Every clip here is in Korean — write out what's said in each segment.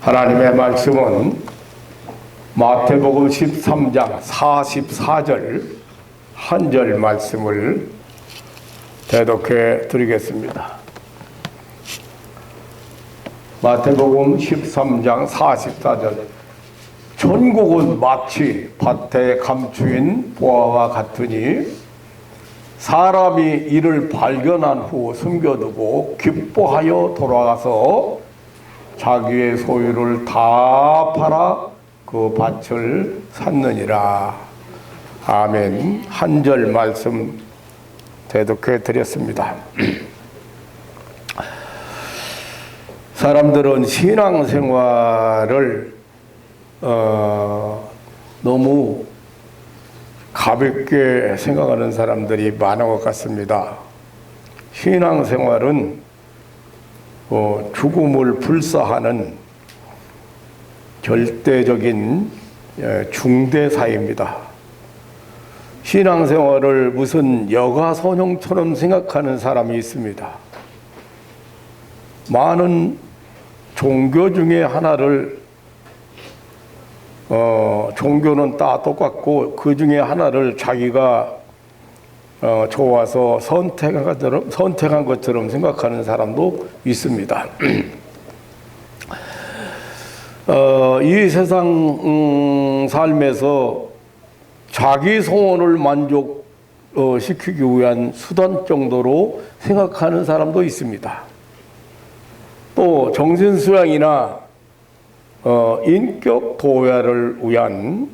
하나님의 말씀은 마태복음 13장 44절 한 절 말씀을 대독해 드리겠습니다. 마태복음 13장 44절 천국은 마치 밭에 감추인 보화와 같으니 사람이 이를 발견한 후 숨겨두고 기뻐하여 돌아가서 자기의 소유를 다 팔아 그 밭을 샀느니라. 아멘. 한 절 말씀 대독해 드렸습니다. 사람들은 신앙생활을 너무 가볍게 생각하는 사람들이 많은 것 같습니다. 신앙생활은 죽음을 불사하는 절대적인 중대사입니다. 신앙생활을 무슨 여가선용처럼 생각하는 사람이 있습니다. 많은 종교 중에 하나를 종교는 다 똑같고 그 중에 하나를 자기가 좋아서 선택한 것처럼 생각하는 사람도 있습니다. 이 세상 삶에서 자기 소원을 만족시키기 위한 수단 정도로 생각하는 사람도 있습니다. 또 정신수양이나 인격 도야를 위한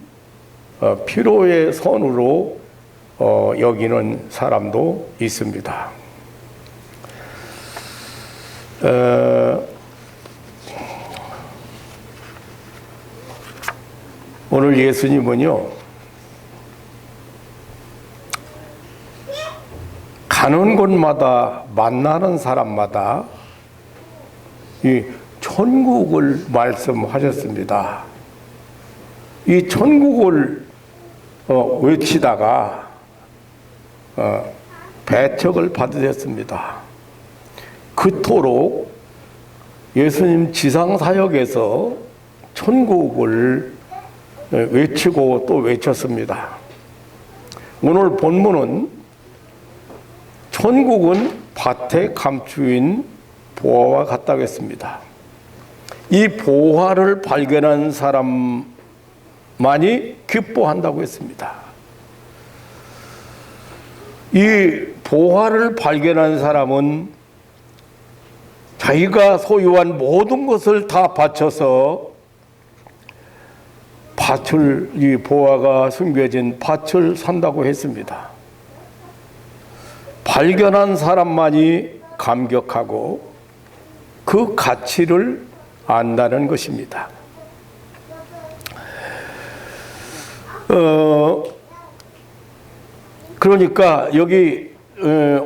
필요의 선으로 여기는 사람도 있습니다. 오늘 예수님은요, 가는 곳마다 만나는 사람마다 이 천국을 말씀하셨습니다. 이 천국을 외치다가 배척을 받으셨습니다. 그토록 예수님 지상사역에서 천국을 외치고 또 외쳤습니다. 오늘 본문은 천국은 밭에 감추인 보화와 같다고 했습니다. 이 보화를 발견한 사람만이 기뻐한다고 했습니다. 이 보화를 발견한 사람은 자기가 소유한 모든 것을 다 바쳐서 이 보화가 숨겨진 밭을 산다고 했습니다. 발견한 사람만이 감격하고 그 가치를 안다는 것입니다. 그러니까 여기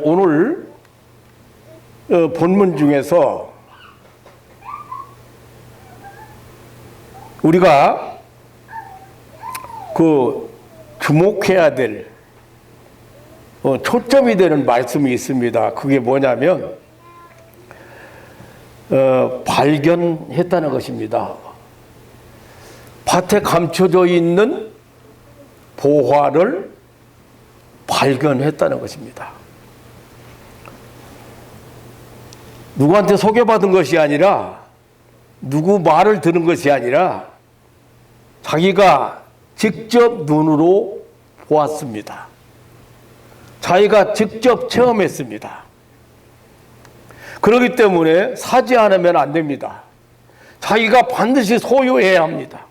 오늘 본문 중에서 우리가 주목해야 될 초점이 되는 말씀이 있습니다. 그게 뭐냐면 발견했다는 것입니다. 밭에 감춰져 있는 보화를 발견했다는 것입니다. 누구한테 소개받은 것이 아니라, 누구 말을 들은 것이 아니라 자기가 직접 눈으로 보았습니다. 자기가 직접 체험했습니다. 그렇기 때문에 사지 않으면 안 됩니다. 자기가 반드시 소유해야 합니다.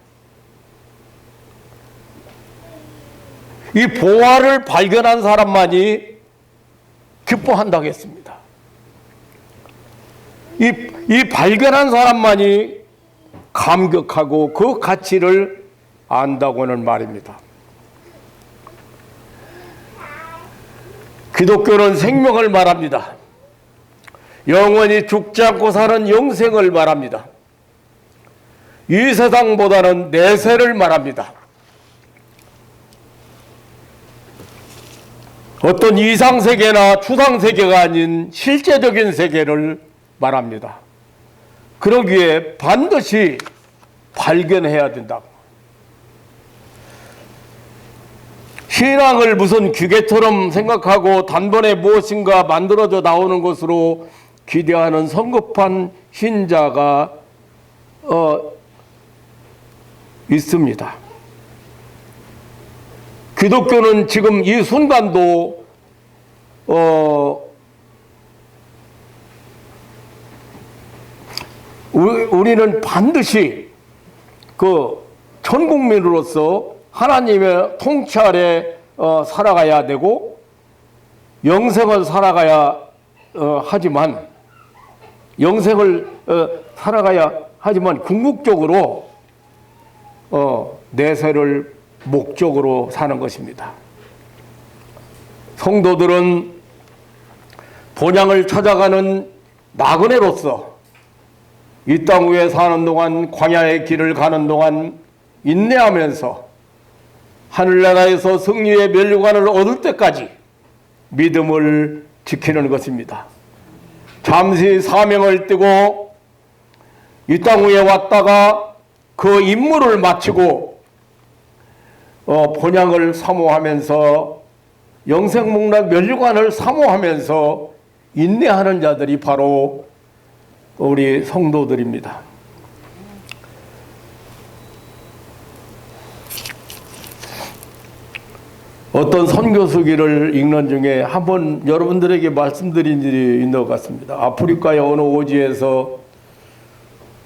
이 보화를 발견한 사람만이 기뻐한다고 했습니다. 이 발견한 사람만이 감격하고 그 가치를 안다고는 말입니다. 기독교는 생명을 말합니다. 영원히 죽지 않고 사는 영생을 말합니다. 이 세상보다는 내세를 말합니다. 어떤 이상세계나 추상세계가 아닌 실제적인 세계를 말합니다. 그러기에 반드시 발견해야 된다고. 신앙을 무슨 기계처럼 생각하고 단번에 무엇인가 만들어져 나오는 것으로 기대하는 성급한 신자가 있습니다. 기독교는 지금 이 순간도 우리는 반드시 전 국민으로서 하나님의 통치 아래 살아가야 되고 영생을 살아가야 하지만 궁극적으로 내세를 목적으로 사는 것입니다. 성도들은 본향을 찾아가는 나그네로서 이 땅 위에 사는 동안, 광야의 길을 가는 동안 인내하면서 하늘나라에서 승리의 면류관을 얻을 때까지 믿음을 지키는 것입니다. 잠시 사명을 띠고 이 땅 위에 왔다가 그 임무를 마치고 본향을 사모하면서 영생목락 면류관을 사모하면서 인내하는 자들이 바로 우리 성도들입니다. 어떤 선교수기를 읽는 중에 한번 여러분들에게 말씀드린 일이 있는 것 같습니다. 아프리카의 어느 오지에서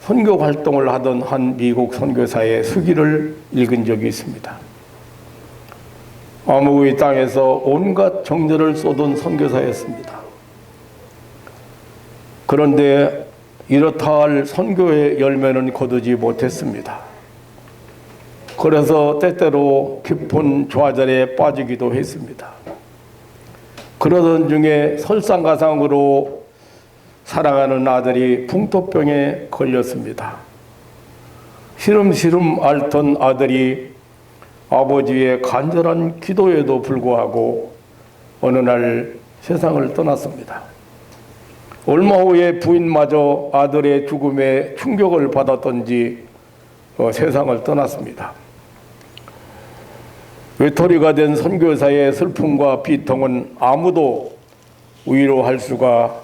선교 활동을 하던 한 미국 선교사의 수기를 읽은 적이 있습니다. 아무의 땅에서 온갖 정열을 쏟은 선교사였습니다. 그런데 이렇다 할 선교의 열매는 거두지 못했습니다. 그래서 때때로 깊은 좌절에 빠지기도 했습니다. 그러던 중에 설상가상으로 사랑하는 아들이 풍토병에 걸렸습니다. 시름시름 앓던 아들이 아버지의 간절한 기도에도 불구하고 어느 날 세상을 떠났습니다. 얼마 후에 부인마저 아들의 죽음에 충격을 받았던지 세상을 떠났습니다. 외톨이가 된 선교사의 슬픔과 비통은 아무도 위로할 수가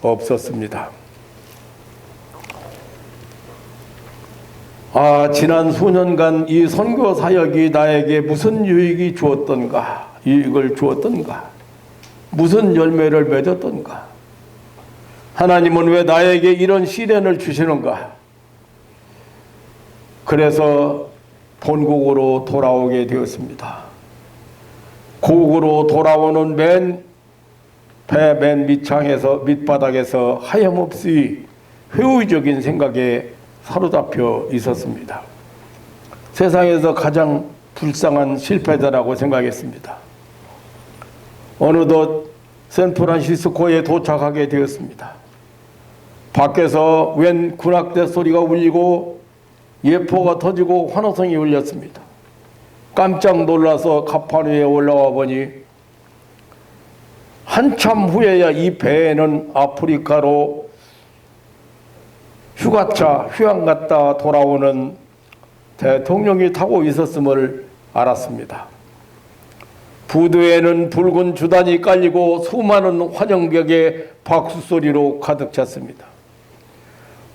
없었습니다. 지난 수년간 이 선교 사역이 나에게 무슨 유익을 주었던가, 무슨 열매를 맺었던가, 하나님은 왜 나에게 이런 시련을 주시는가. 그래서 본국으로 돌아오게 되었습니다. 고국으로 돌아오는 맨 밑바닥에서 하염없이 회의적인 생각에 사로잡혀 있었습니다. 세상에서 가장 불쌍한 실패자라고 생각했습니다. 어느덧 샌프란시스코에 도착하게 되었습니다. 밖에서 웬 군악대 소리가 울리고 예포가 터지고 환호성이 울렸습니다. 깜짝 놀라서 갑판 위에 올라와 보니 한참 후에야 이 배에는 아프리카로 휴양 갔다 돌아오는 대통령이 타고 있었음을 알았습니다. 부두에는 붉은 주단이 깔리고 수많은 환영객의 박수 소리로 가득 찼습니다.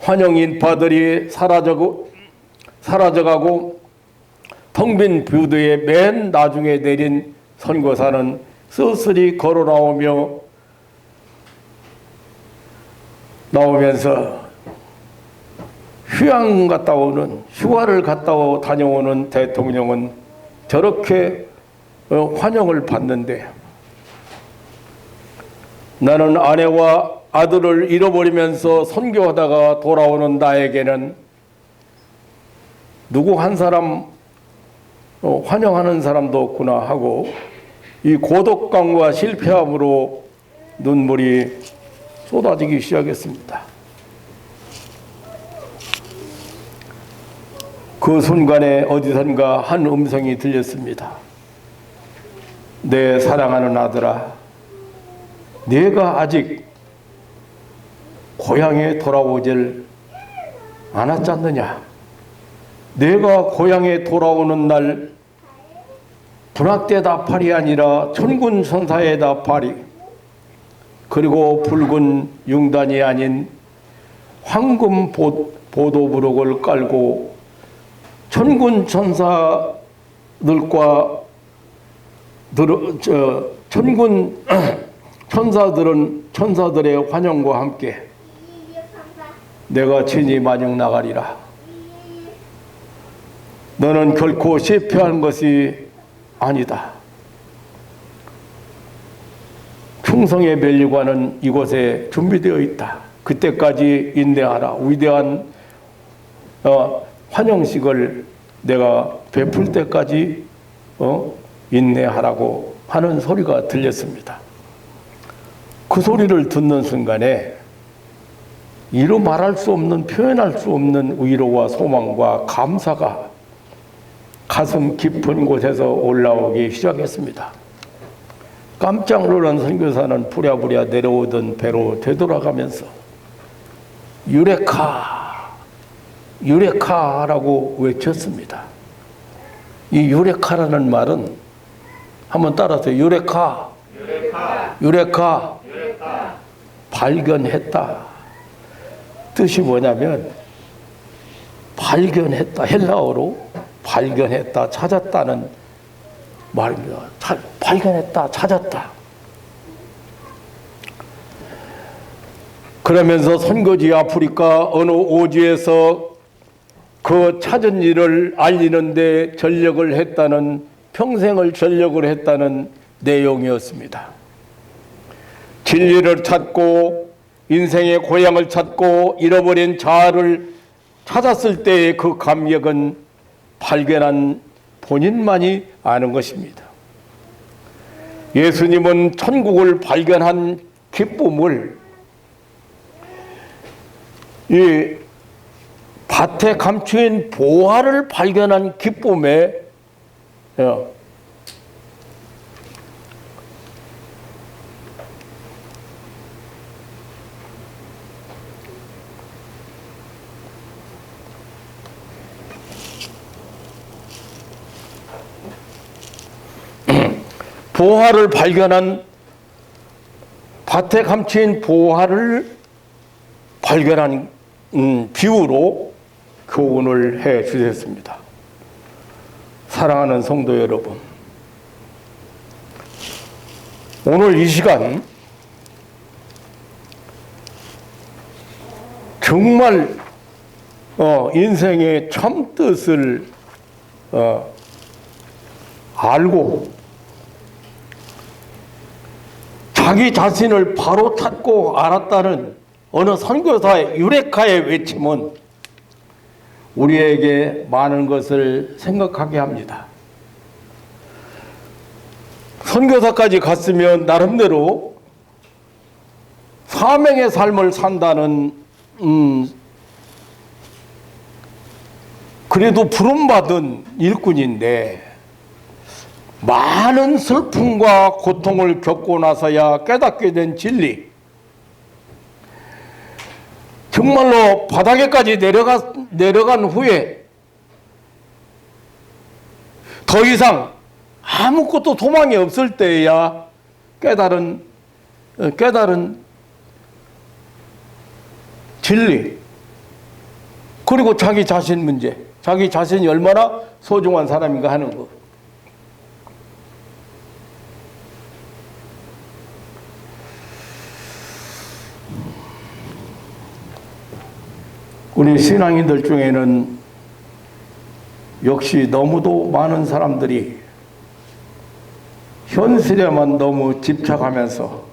환영 인파들이 사라져가고 텅 빈 부두의 맨 나중에 내린 선교사는 쓸쓸히 걸어 나오면서 휴가를 갔다 다녀오는 대통령은 저렇게 환영을 받는데 나는 아내와 아들을 잃어버리면서 선교하다가 돌아오는 나에게는 누구 한 사람 환영하는 사람도 없구나 하고 이 고독감과 실패함으로 눈물이 쏟아지기 시작했습니다. 그 순간에 어디선가 한 음성이 들렸습니다. 내 사랑하는 아들아, 네가 아직 고향에 돌아오질 않았지 않느냐? 내가 고향에 돌아오는 날 분학대 나팔이 아니라 천군 천사의 나팔이, 그리고 붉은 융단이 아닌 황금 보도부록을 깔고 천군 천사들과 천군 천사들의 환영과 함께 내가 친히 만영 나가리라. 너는 결코 실패한 것이 아니다. 충성의 멸류관은 이곳에 준비되어 있다. 그때까지 인내하라. 위대한 환영식을 내가 베풀 때까지 인내하라고 하는 소리가 들렸습니다. 그 소리를 듣는 순간에 이루 말할 수 없는, 표현할 수 없는 위로와 소망과 감사가 가슴 깊은 곳에서 올라오기 시작했습니다. 깜짝 놀란 선교사는 부랴부랴 내려오던 배로 되돌아가면서 유레카, 유레카라고 외쳤습니다. 이 유레카라는 말은 한번 따라서 유레카, 유레카, 유레카, 유레카. 발견했다. 뜻이 뭐냐면 발견했다. 헬라어로 발견했다, 찾았다는 말입니다. 발견했다, 찾았다. 그러면서 선교지 아프리카 어느 오지에서 그 찾은 일을 알리는데 전력을 했다는, 평생을 전력을 했다는 내용이었습니다. 진리를 찾고 인생의 고향을 찾고 잃어버린 자아를 찾았을 때의 그 감격은 발견한 본인만이 아는 것입니다. 예수님은 천국을 발견한 기쁨을 이 밭에 감추인 보화를 발견한 기쁨에 보화를 발견한, 밭에 감추인 보화를 발견한 비유로 교훈을 해 주셨습니다. 사랑하는 성도 여러분, 오늘 이 시간 정말 인생의 참 뜻을 알고 자기 자신을 바로 찾고 알았다는 어느 선교사의 유레카의 외침은 우리에게 많은 것을 생각하게 합니다. 선교사까지 갔으면 나름대로 사명의 삶을 산다는 그래도 부름받은 일꾼인데 많은 슬픔과 고통을 겪고 나서야 깨닫게 된 진리, 정말로 바닥에까지 내려간 후에 더 이상 아무것도 소망이 없을 때야 깨달은 진리, 그리고 자기 자신 문제, 자기 자신이 얼마나 소중한 사람인가 하는 것. 우리 신앙인들 중에는 역시 너무도 많은 사람들이 현실에만 너무 집착하면서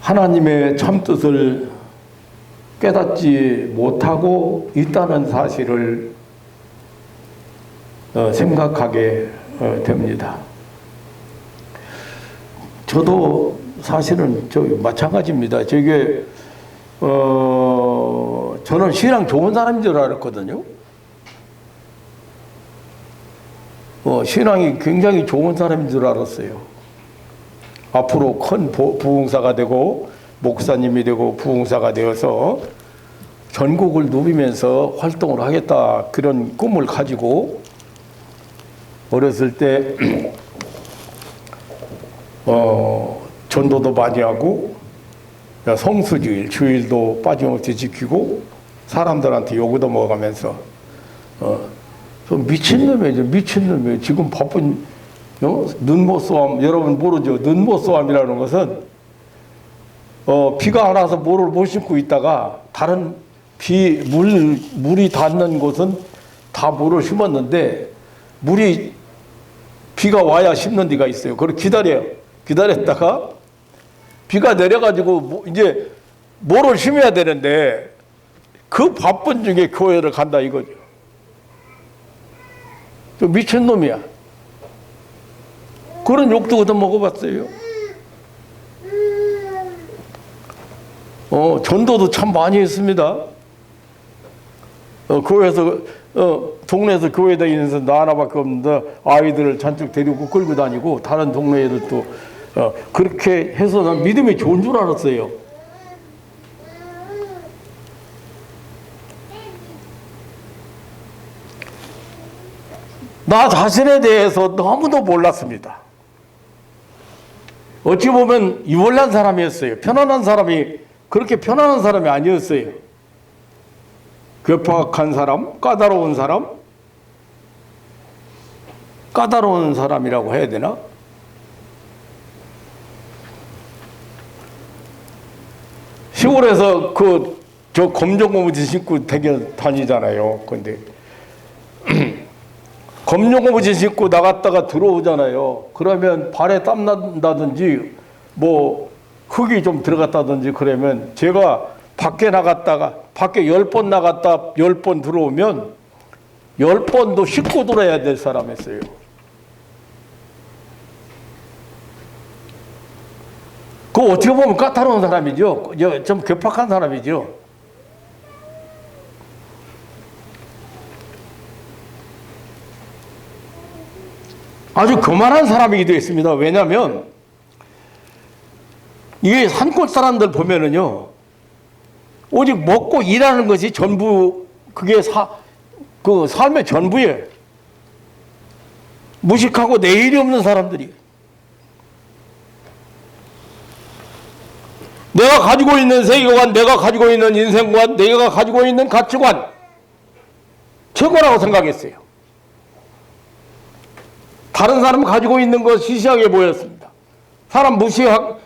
하나님의 참뜻을 깨닫지 못하고 있다는 사실을 생각하게 됩니다. 저도 사실은 마찬가지입니다. 저는 신앙 좋은 사람인 줄 알았거든요. 신앙이 굉장히 좋은 사람인 줄 알았어요. 앞으로 큰 부흥사가 되고 목사님이 되고 부흥사가 되어서 전국을 누비면서 활동을 하겠다 그런 꿈을 가지고 어렸을 때 전도도 많이 하고 성수주일, 주일도 빠짐없이 지키고 사람들한테 요구도 먹어가면서 미친놈이죠. 미친놈이에요. 지금 바쁜 눈못쏘암, 여러분 모르죠. 눈못쏘암이라는 것은 비가 안 와서 모를 못 심고 있다가 다른 물이 닿는 곳은 다 모를 심었는데 비가 와야 심는 데가 있어요. 그걸 기다려요. 기다렸다가 비가 내려가지고 이제 모를 심어야 되는데 그 바쁜 중에 교회를 간다 이거죠. 미친놈이야. 그런 욕도 얻어 먹어봤어요. 전도도 참 많이 했습니다. 교회에서 동네에서 교회 다니면서 나 하나밖에 없는데 아이들을 잔뜩 데리고 끌고 다니고 다른 동네 애들도 그렇게 해서 난 믿음이 좋은 줄 알았어요. 나 자신에 대해서 너무도 몰랐습니다. 어찌 보면 유월난 사람이었어요. 편안한 사람이 그렇게 편안한 사람이 아니었어요. 괴팍한 사람, 까다로운 사람이라고 해야 되나? 시골에서 저 검정고무줄 신고 되게 다니잖아요. 근데 검정고무줄 신고 나갔다가 들어오잖아요. 그러면 발에 땀 난다든지 뭐 흙이 좀 들어갔다든지 그러면 제가 밖에 나갔다가 밖에 10번 나갔다 10번 들어오면 10번도 씻고 돌아야 될 사람이었어요. 그 어떻게 보면 까다로운 사람이죠. 좀 괴팍한 사람이죠. 아주 교만한 사람이기도 했습니다. 왜냐하면 이게 산골 사람들 보면은요, 오직 먹고 일하는 것이 전부 그게 그 삶의 전부예요. 무식하고 내일이 없는 사람들이. 내가 가지고 있는 세계관, 내가 가지고 있는 인생관, 내가 가지고 있는 가치관 최고라고 생각했어요. 다른 사람 가지고 있는 것 시시하게 보였습니다. 사람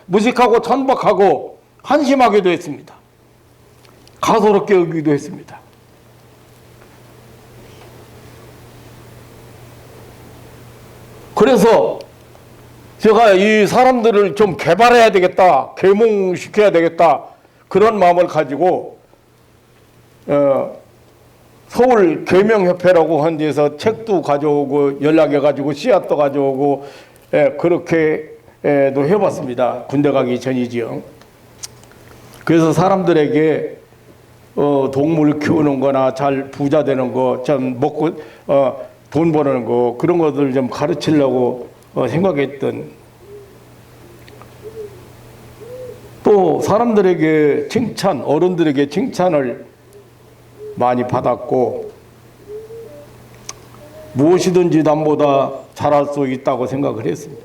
무식하고 천박하고 한심하기도 했습니다. 가소롭게 여기기도 했습니다. 그래서 제가 이 사람들을 좀 개발해야 되겠다, 계몽시켜야 되겠다 그런 마음을 가지고 서울 계명협회라고 한 데서 책도 가져오고 연락해가지고 씨앗도 가져오고 그렇게도 해봤습니다. 군대 가기 전이지요. 그래서 사람들에게 동물 키우는 거나 잘 부자 되는 거, 좀 먹고 돈 버는 거 그런 것들 좀 가르치려고 생각했던, 또 사람들에게 칭찬, 어른들에게 칭찬을 많이 받았고 무엇이든지 남보다 잘할 수 있다고 생각을 했습니다.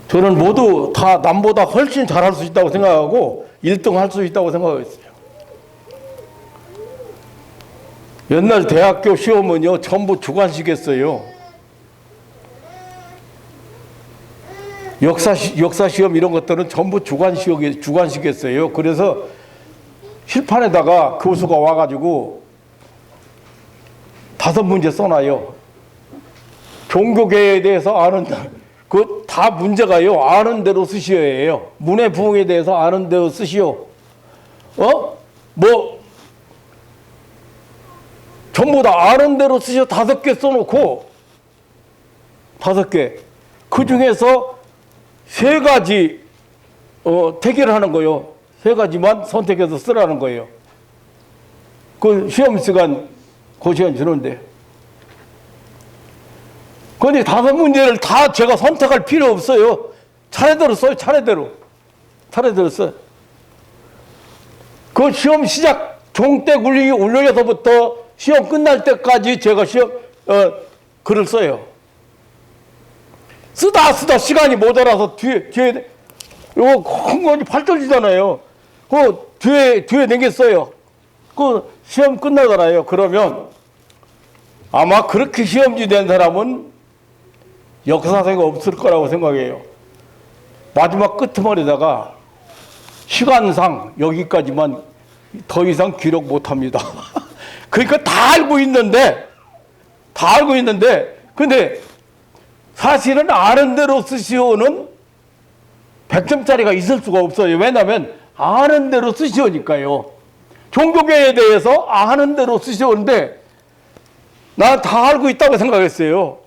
저는 모두 다 남보다 훨씬 잘할 수 있다고 생각하고 1등 할 수 있다고 생각했어요. 옛날 대학교 시험은요 전부 주관식 했어요. 역사 시험 이런 것들은 전부 주관식 했어요. 그래서 실판에다가 교수가 와가지고 5문제 써놔요. 종교계에 대해서 아는, 그 다 문제가요 아는 대로 쓰시오예요. 문해 부흥에 대해서 아는 대로 쓰시오. 전부 다 아는 대로 쓰시오. 5개 써놓고 5개. 그 중에서 3가지 택일을 하는 거예요. 3가지만 선택해서 쓰라는 거예요. 그 시험 시간 그 시간 주는데. 그런데 5문제를 다 제가 선택할 필요 없어요. 차례대로 써요. 차례대로 써요. 그 시험 시작 종대 울려서부터 시험 끝날 때까지 제가 글을 써요. 쓰다 시간이 모자라서 뒤에 이거 큰 거니 팔절지잖아요. 그 뒤에 남겼어요. 그 시험 끝나잖아요. 그러면 아마 그렇게 시험지 된 사람은 역사상에 없을 거라고 생각해요. 마지막 끄트머리다가 시간상 여기까지만 더 이상 기록 못합니다. 그러니까 다 알고 있는데 근데 사실은 아는 대로 쓰시오는 100점짜리가 있을 수가 없어요. 왜냐하면 아는 대로 쓰시오니까요. 종교계에 대해서 아는 대로 쓰시오는데 난 다 알고 있다고 생각했어요.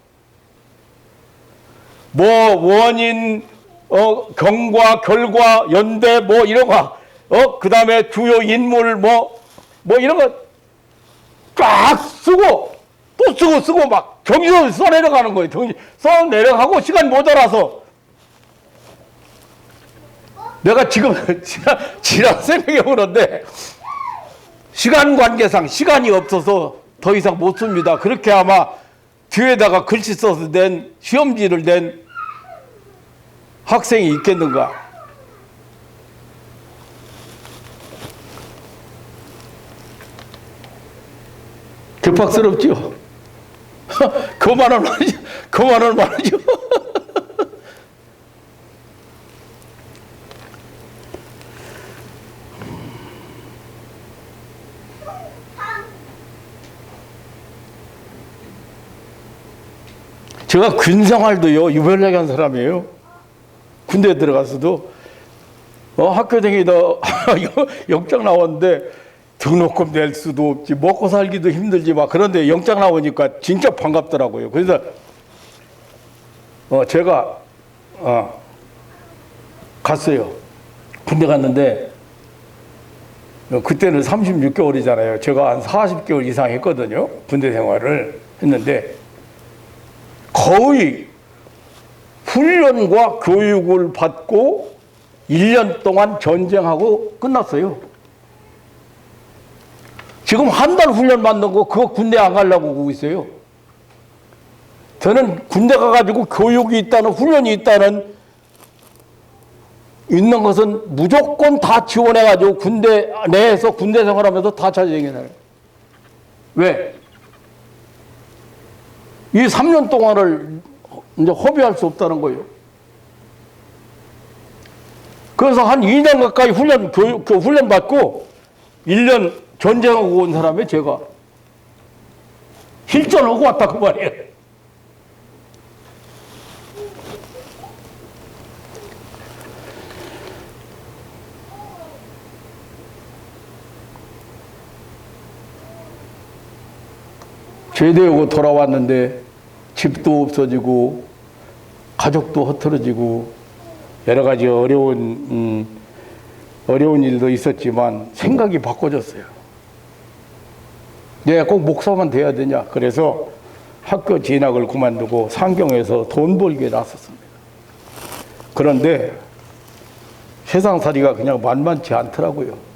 뭐 원인, 경과, 결과, 연대 이런 거, 그 다음에 주요 인물 이런 거 쫙 쓰고 또 쓰고 막 정신없이 써내려가는 거예요. 써내려가고 시간 모자라서 내가 지금 지난 생각해 보는데 시간 관계상 시간이 없어서 더 이상 못 씁니다. 그렇게 아마 뒤에다가 글씨 써서 낸 시험지를 낸 학생이 있겠는가? 급박스럽죠? 그만은 말이죠. 제가 군 생활도요, 유별나게 한 사람이에요. 군대에 들어가서도, 학교 다니다 영장 나왔는데, 등록금 낼 수도 없지, 먹고 살기도 힘들지, 그런데 영장 나오니까 진짜 반갑더라고요. 그래서, 제가, 갔어요. 군대 갔는데, 그때는 36개월이잖아요. 제가 한 40개월 이상 했거든요. 군대 생활을 했는데, 거의 훈련과 교육을 받고 1년 동안 전쟁하고 끝났어요. 지금 한 달 훈련 받는 거 그거 군대 안 가려고 하고 있어요. 저는 군대 가가지고 교육이 있다는 훈련이 있는 것은 무조건 다 지원해가지고 군대 내에서 군대 생활하면서 다 자정해놔요. 왜? 이 3년 동안을 이제 허비할 수 없다는 거예요. 그래서 한 2년 가까이 훈련 받고 1년 전쟁하고 온 사람이 제가 실전하고 왔다 그 말이에요. 제대하고 돌아왔는데 집도 없어지고 가족도 흩어지고 여러 가지 어려운 일도 있었지만 생각이 바꿔졌어요. 내가 꼭 목사만 돼야 되냐. 그래서 학교 진학을 그만두고 상경에서 돈 벌기에 나섰습니다. 그런데 세상살이가 그냥 만만치 않더라고요.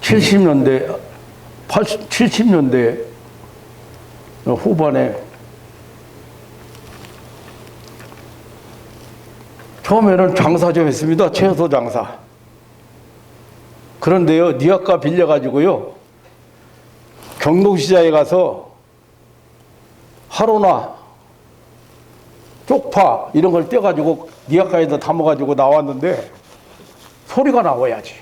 (70년대) 후반에 처음에는 장사 좀 했습니다. 채소 장사. 그런데요, 니아까 빌려가지고요, 경동시장에 가서 하루나 쪽파 이런 걸 떼가지고 니아까에다 담아가지고 나왔는데 소리가 나와야지.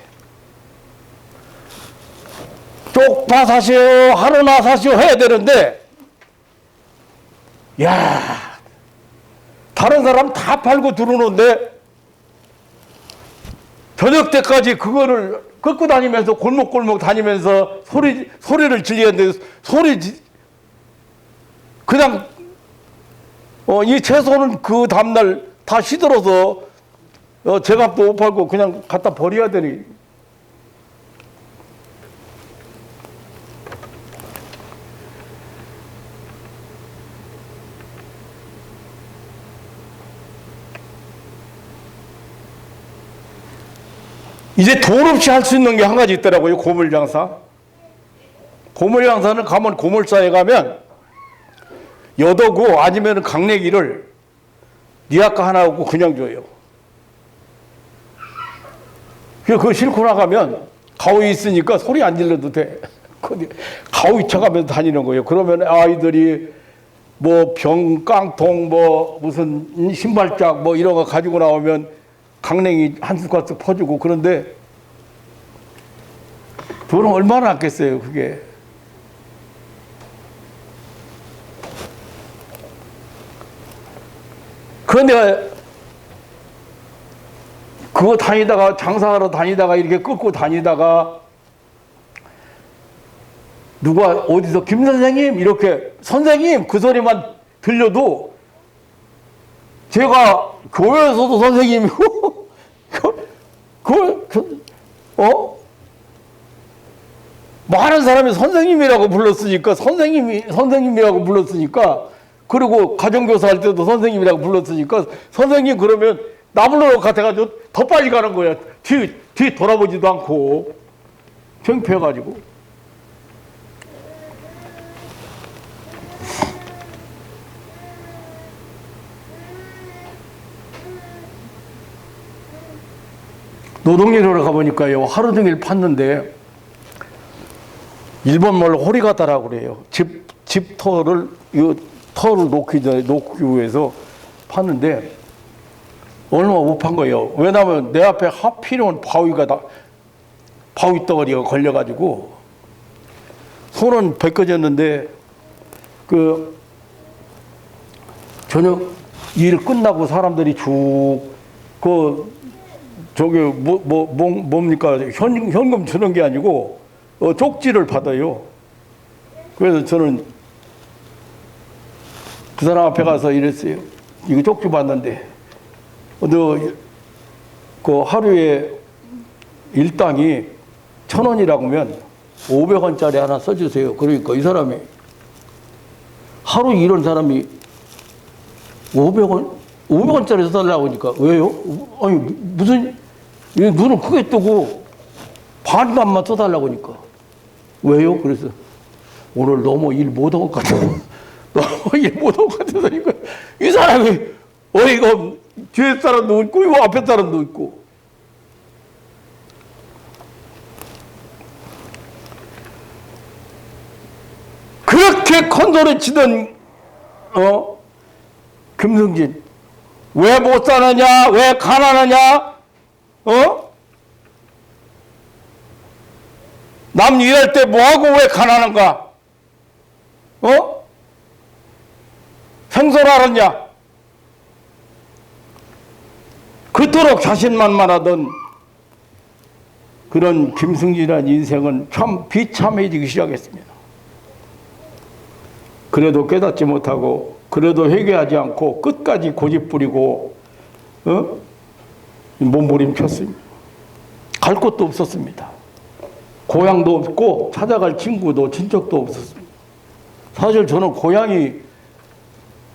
쪽파 사시오, 하루나 사시오 해야 되는데, 야, 다른 사람 다 팔고 들어오는데 저녁 때까지 그거를 끄고 다니면서 골목골목 다니면서 소리를 질리는데 그냥 이 채소는 그 다음날 다 시들어서 제값도 못 팔고 그냥 갖다 버려야 되니. 이제 돈 없이 할 수 있는 게 한 가지 있더라고요. 고물장사. 고물장사는 가면 고물사에 가면 여도고 아니면 강내기를 니 아까 하나 없고 그냥 줘요. 그거 싫고 나가면 가위 있으니까 소리 안 질러도 돼. 가위 쳐가면서 다니는 거예요. 그러면 아이들이 뭐 병, 깡통, 뭐 무슨 신발짝 뭐 이런 거 가지고 나오면 강냉이 한 숟가락 퍼주고. 그런데 돈은 얼마나 아꼈어요, 그게. 그런데 그거 다니다가 장사하러 다니다가 이렇게 끌고 다니다가 누가 어디서 김 선생님 이렇게 선생님 그 소리만 들려도 제가 교회에서도 선생님이고 많은 사람이 선생님이라고 불렀으니까 선생님이라고 불렀으니까 그리고 가정교사 할 때도 선생님이라고 불렀으니까 선생님 그러면 나 불러놓고 같아가지고 더 빨리 가는 거야. 뒤 돌아보지도 않고 창피해가지고. 노동일하러 가보니까요, 하루 종일 팠는데 일본 말로 호리가다라고 그래요. 집 터를 놓기 위해서 팠는데 얼마 못 판 거예요. 왜냐하면 내 앞에 하필이면 바위 덩어리가 걸려가지고 손은 벗겨졌는데 저녁 일 끝나고 사람들이 뭡니까 현금 주는 게 아니고 쪽지를 받아요. 그래서 저는 그 사람 앞에 가서 이랬어요. 이거 쪽지 받는데 그 하루에 일당이 1,000원이라고 하면 500원짜리 하나 써주세요. 그러니까 이 사람이 하루 이런 사람이 500원짜리 써달라고 하니까 왜요? 아니 무슨 눈을 크게 뜨고 반값만 써달라고 하니까 왜요? 그래서 오늘 너무 일 못한 것 같아서 너무 일 못한 것 같아서 이 사람이 어이가 뒤에 사람도 있고 이 앞에 사람도 있고. 그렇게 컨도를 치던 김승진 왜 못 사느냐, 왜 가난하냐, 남 일할 때 뭐하고 왜 가난한가, 생선하느냐, 그토록 자신만만하던 그런 김승진이라는 인생은 참 비참해지기 시작했습니다. 그래도 깨닫지 못하고 그래도 회개하지 않고 끝까지 고집부리고 몸부림쳤습니다. 갈 곳도 없었습니다. 고향도 없고 찾아갈 친구도 친척도 없었습니다. 사실 저는 고향이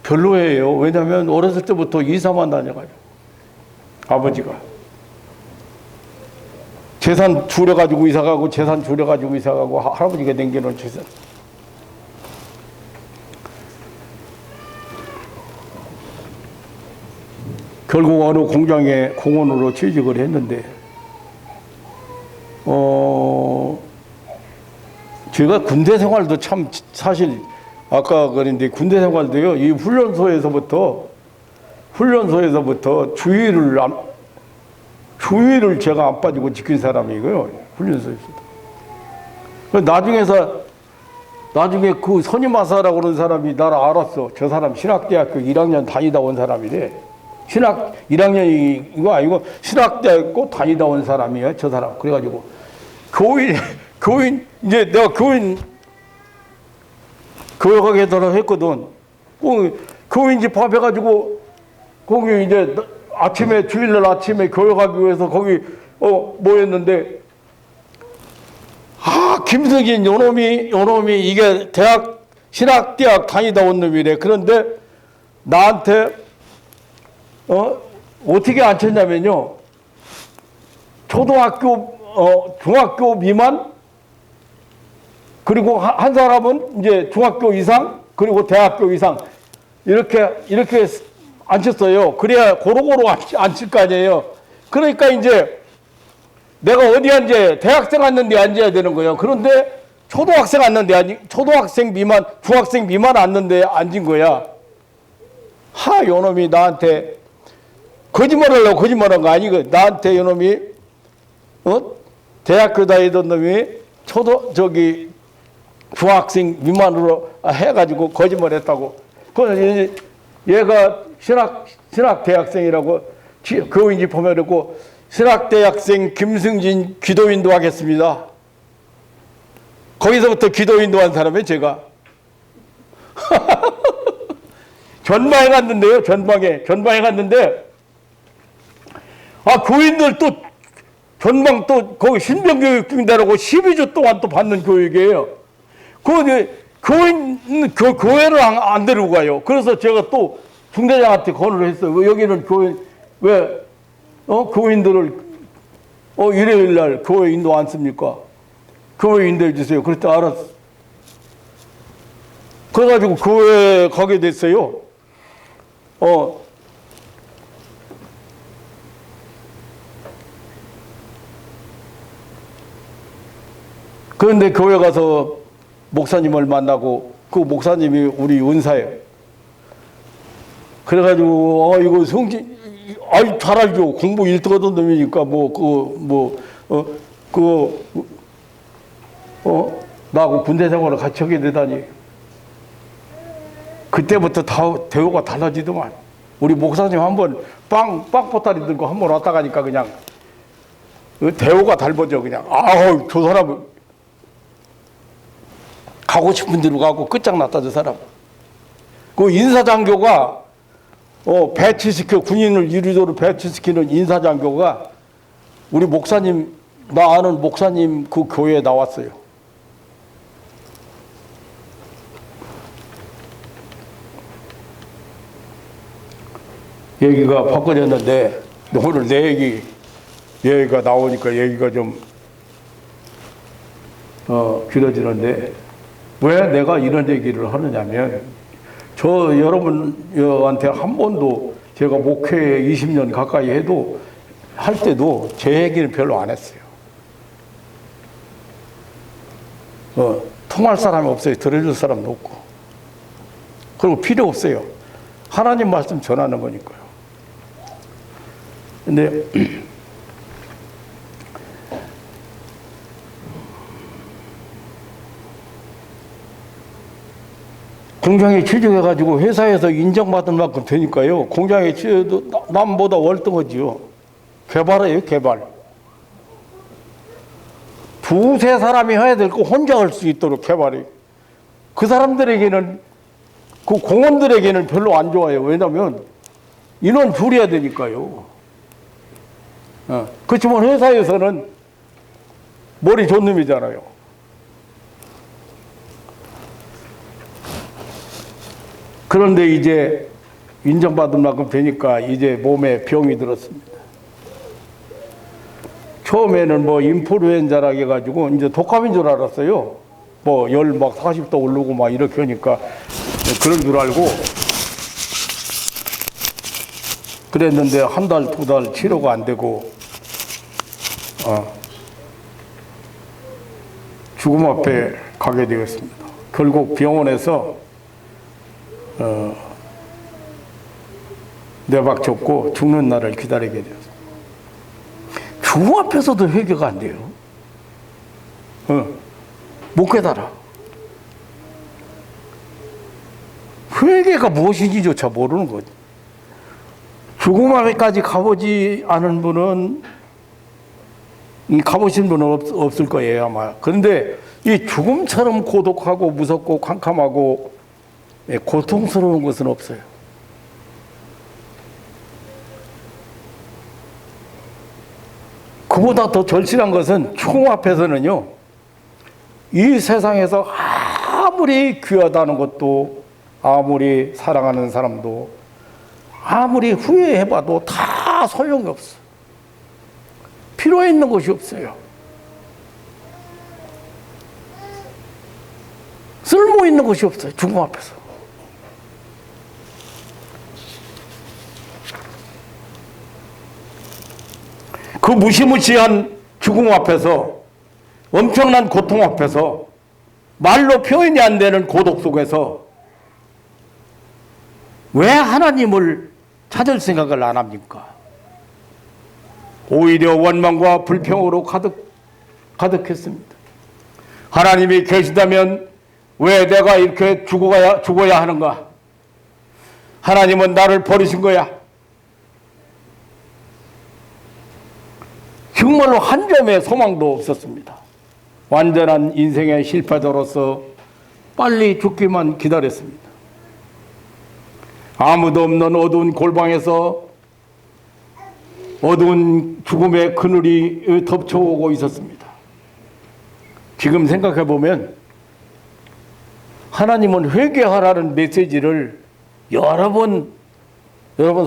별로예요. 왜냐하면 어렸을 때부터 이사만 다녀가지고 아버지가 재산 줄여가지고 이사가고 재산 줄여가지고 이사가고 할아버지가 남겨놓은 재산. 결국 어느 공장에 공원으로 취직을 했는데 제가 군대 생활도 참 사실 아까 그랬는데 군대 생활도요, 이 훈련소에서부터 주의를 제가 안 빠지고 지킨 사람이고요. 훈련소에서도. 나중에 그 선임하사라고 그러는 사람이 나를 알았어. 저 사람 신학대학교 1학년 다니다 온 사람이래. 1학년이 이거 아니고 신학대학교 다니다 온 사람이에요. 저 사람. 그래가지고 이제 내가 교육학에서 했거든. 교인 집 앞에가지고 거기 이제 주일날 아침에 교육하기 위해서 거기 모였는데 김승진 요놈이 이게 신학대학 다니다 온 놈이래. 그런데 나한테 어떻게 앉혔냐면요, 초등학교, 중학교 미만, 그리고 한 사람은 이제 중학교 이상, 그리고 대학교 이상, 이렇게 앉혔어요. 그래야 고루고루 앉힐 거 아니에요. 그러니까 이제 내가 어디 앉아? 대학생 앉는데 앉아야 되는 거예요. 그런데 초등학생 앉는데, 초등학생 미만, 중학생 미만 앉는데 앉은 거야. 요놈이 나한테 거짓말하려고 거짓말한 거 아니고, 나한테 요놈이, 대학교 다니던 놈이 중학생 미만으로 해가지고 거짓말했다고. 그래서 얘가 신학대학생이라고 교인지 보면했고, 신학대학생 김승진 기도인도 하겠습니다. 거기서부터 기도인도 한 사람이 제가. 전방에 갔는데요, 전방에 갔는데, 교인들 또, 전방 또, 거기 신병교육 중대라고 12주 동안 또 받는 교육이에요. 교회를 안 데리고 가요. 그래서 제가 또 중대장한테 건의를 했어요. 여기는 교인들을, 일요일 날 교회 인도 안 씁니까? 교회 인도해 주세요. 그랬더니 알았어. 그래가지고 교회 가게 됐어요. 그런데 교회 가서 목사님을 만나고, 그 목사님이 우리 은사예요. 그래가지고, 이거 잘 알죠. 공부 1등 하던 놈이니까, 나하고 군대 생활을 같이 하게 되다니. 그때부터 대우가 달라지더만. 우리 목사님 한번 빵 보따리 들고 한번 왔다 가니까 그냥, 대우가 달라져, 그냥. 저 사람은. 가고 싶은 데로 가고 끝장났다, 저 사람. 그 인사장교가, 군인을 유리도로 배치시키는 인사장교가 우리 목사님, 나 아는 목사님 그 교회에 나왔어요. 얘기가 바꿔졌는데, 오늘 내 얘기가 나오니까 얘기가 좀, 길어지는데, 왜 내가 이런 얘기를 하느냐면, 여러분한테 한 번도 제가 목회 20년 가까이 할 때도 제 얘기는 별로 안 했어요. 통할 사람이 없어요. 들어줄 사람도 없고. 그리고 필요 없어요. 하나님 말씀 전하는 거니까요. 근데, 공장에 취직해가지고 회사에서 인정받은 만큼 되니까요. 공장에 취직해도 남보다 월등하지요. 개발이에요, 개발. 두세 사람이 해야 될 거 혼자 할 수 있도록 개발이. 그 사람들에게는, 그 공원들에게는 별로 안 좋아요. 왜냐면 인원 줄여야 되니까요. 그렇지만 회사에서는 머리 좋은 놈이잖아요. 그런데 이제 인정받은 만큼 되니까 이제 몸에 병이 들었습니다. 처음에는 인플루엔자라 해가지고 이제 독감인 줄 알았어요. 열 40도 오르고 이렇게 하니까 그런 줄 알고 그랬는데 한 달, 두 달 치료가 안 되고 죽음 앞에 가게 되었습니다. 결국 병원에서 내박 줬고 죽는 날을 기다리게 되었습니다. 죽음 앞에서도 회개가 안 돼요. 못 깨달아. 회개가 무엇인지조차 모르는 거지. 죽음 앞에까지 가보지 않은 분은, 가보신 분은 없을 거예요, 아마. 그런데 이 죽음처럼 고독하고 무섭고 캄캄하고 고통스러운 것은 없어요. 그보다 더 절실한 것은 죽음 앞에서는요, 이 세상에서 아무리 귀하다는 것도, 아무리 사랑하는 사람도, 아무리 후회해봐도 다 소용이 없어. 필요 있는 것이 없어요. 쓸모 있는 것이 없어요. 죽음 앞에서. 그 무시무시한 죽음 앞에서, 엄청난 고통 앞에서, 말로 표현이 안 되는 고독 속에서 왜 하나님을 찾을 생각을 안 합니까? 오히려 원망과 불평으로 가득했습니다. 하나님이 계시다면 왜 내가 이렇게 죽어야 하는가? 하나님은 나를 버리신 거야. 정말로 한 점의 소망도 없었습니다. 완전한 인생의 실패자로서 빨리 죽기만 기다렸습니다. 아무도 없는 어두운 골방에서 어두운 죽음의 그늘이 덮쳐오고 있었습니다. 지금 생각해 보면 하나님은 회개하라는 메시지를 여러분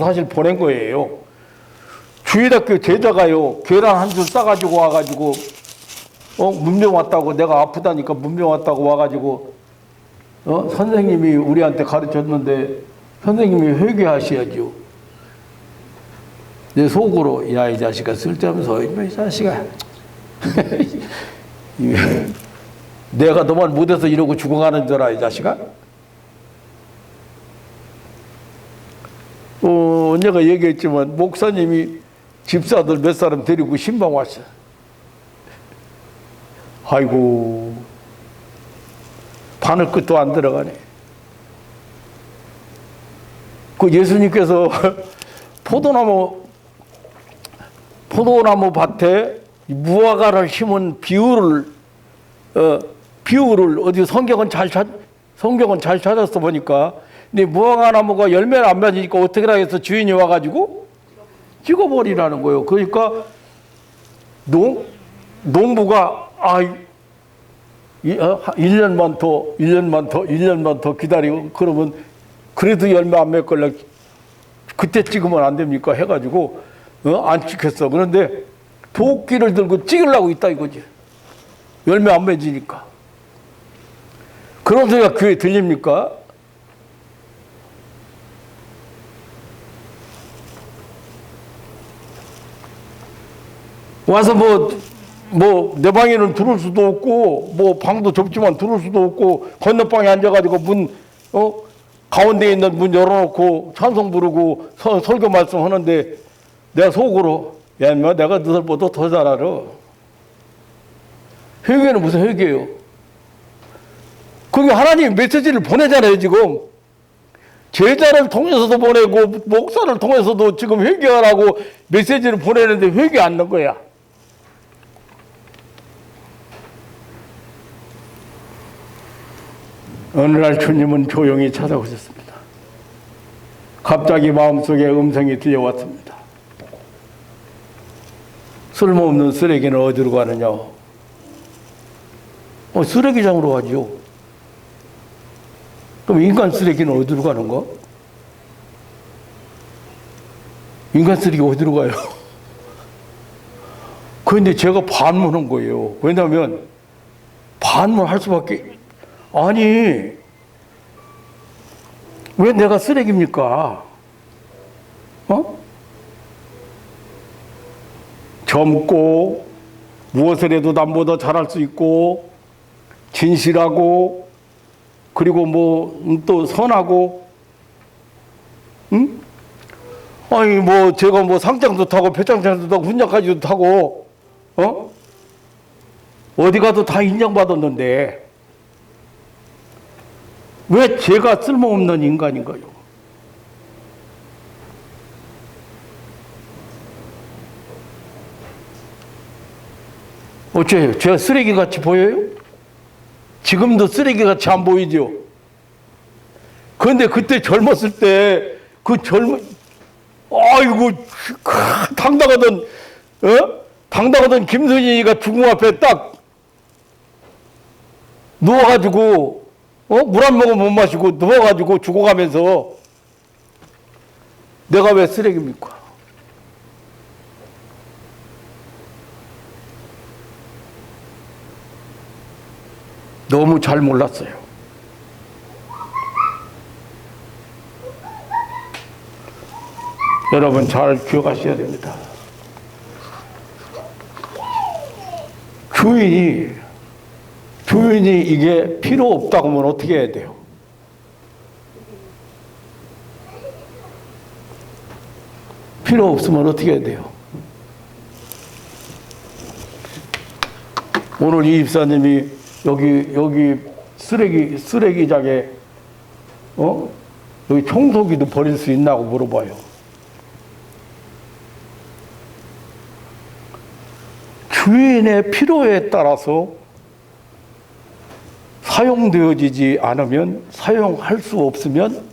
사실 보낸 거예요. 주일학교 제자가요, 계란 한 줄 싸가지고 와가지고, 문병 왔다고, 내가 아프다니까 문병 왔다고 와가지고, 선생님이 우리한테 가르쳤는데, 선생님이 회개하셔야죠. 내 속으로, 야, 이 자식아, 쓸데없는 소리, 이 자식아. 내가 너만 못해서 이러고 죽어가는 줄 알아, 이 자식아? 언제가 얘기했지만, 목사님이 집사들 몇 사람 데리고 신방 왔어. 아이고, 바늘 끝도 안 들어가네. 그 예수님께서 포도나무 밭에 무화과를 심은 비유를 어디 성경은 잘 찾았어 보니까, 근데 무화과 나무가 열매를 안 맺으니까 어떻게 해서 주인이 와가지고 찍어버리라는 거예요. 그러니까 농부가 1년만 더 기다리고, 그러면 그래도 열매 안 맺걸래 그때 찍으면 안 됩니까? 해가지고 안 찍혔어. 그런데 도끼를 들고 찍으려고 있다 이거지. 열매 안 맺으니까. 그런 소리가 귀에 들립니까? 와서 내 방에는 들어올 수도 없고, 방도 좁지만 들어올 수도 없고, 건너방에 앉아가지고 가운데 있는 문 열어놓고 찬송 부르고 설교 말씀 하는데, 내가 속으로, 야, 인마, 내가 너들보다 더 잘 알아. 회개는 무슨 회개예요? 그게 하나님 메시지를 보내잖아요, 지금. 제자를 통해서도 보내고, 목사를 통해서도 지금 회개하라고 메시지를 보내는데 회개 안 넣은 거야. 어느 날 주님은 조용히 찾아오셨습니다. 갑자기 마음속에 음성이 들려왔습니다. 쓸모없는 쓰레기는 어디로 가느냐? 쓰레기장으로 가죠. 그럼 인간 쓰레기는 어디로 가는가? 인간 쓰레기 어디로 가요? 그런데 제가 반문한 거예요. 왜냐하면 반문할 수밖에, 아니, 왜 내가 쓰레기입니까? 젊고 무엇을 해도 남보다 잘할 수 있고, 진실하고, 그리고 또 선하고, 응? 아니 제가 상장도 타고 표창장도 타고 훈장까지도 타고, 어디 가도 다 인정받았는데 왜 제가 쓸모없는 인간인가요? 어째요? 제가 쓰레기같이 보여요? 지금도 쓰레기같이 안 보이죠? 그런데 그때 젊었을 때 아이고, 당당하던 김선희가 죽음 앞에 딱 누워가지고, 물 한 모금 못 마시고 누워가지고 죽어가면서 내가 왜 쓰레기입니까? 너무 잘 몰랐어요. 여러분 잘 기억하셔야 됩니다. 주인이 이게 필요 없다고 하면 어떻게 해야 돼요? 필요 없으면 어떻게 해야 돼요? 오늘 이 집사님이 여기 쓰레기장에 여기 청소기도 버릴 수 있나고 물어봐요. 주인의 필요에 따라서 사용되어지지 않으면, 사용할 수 없으면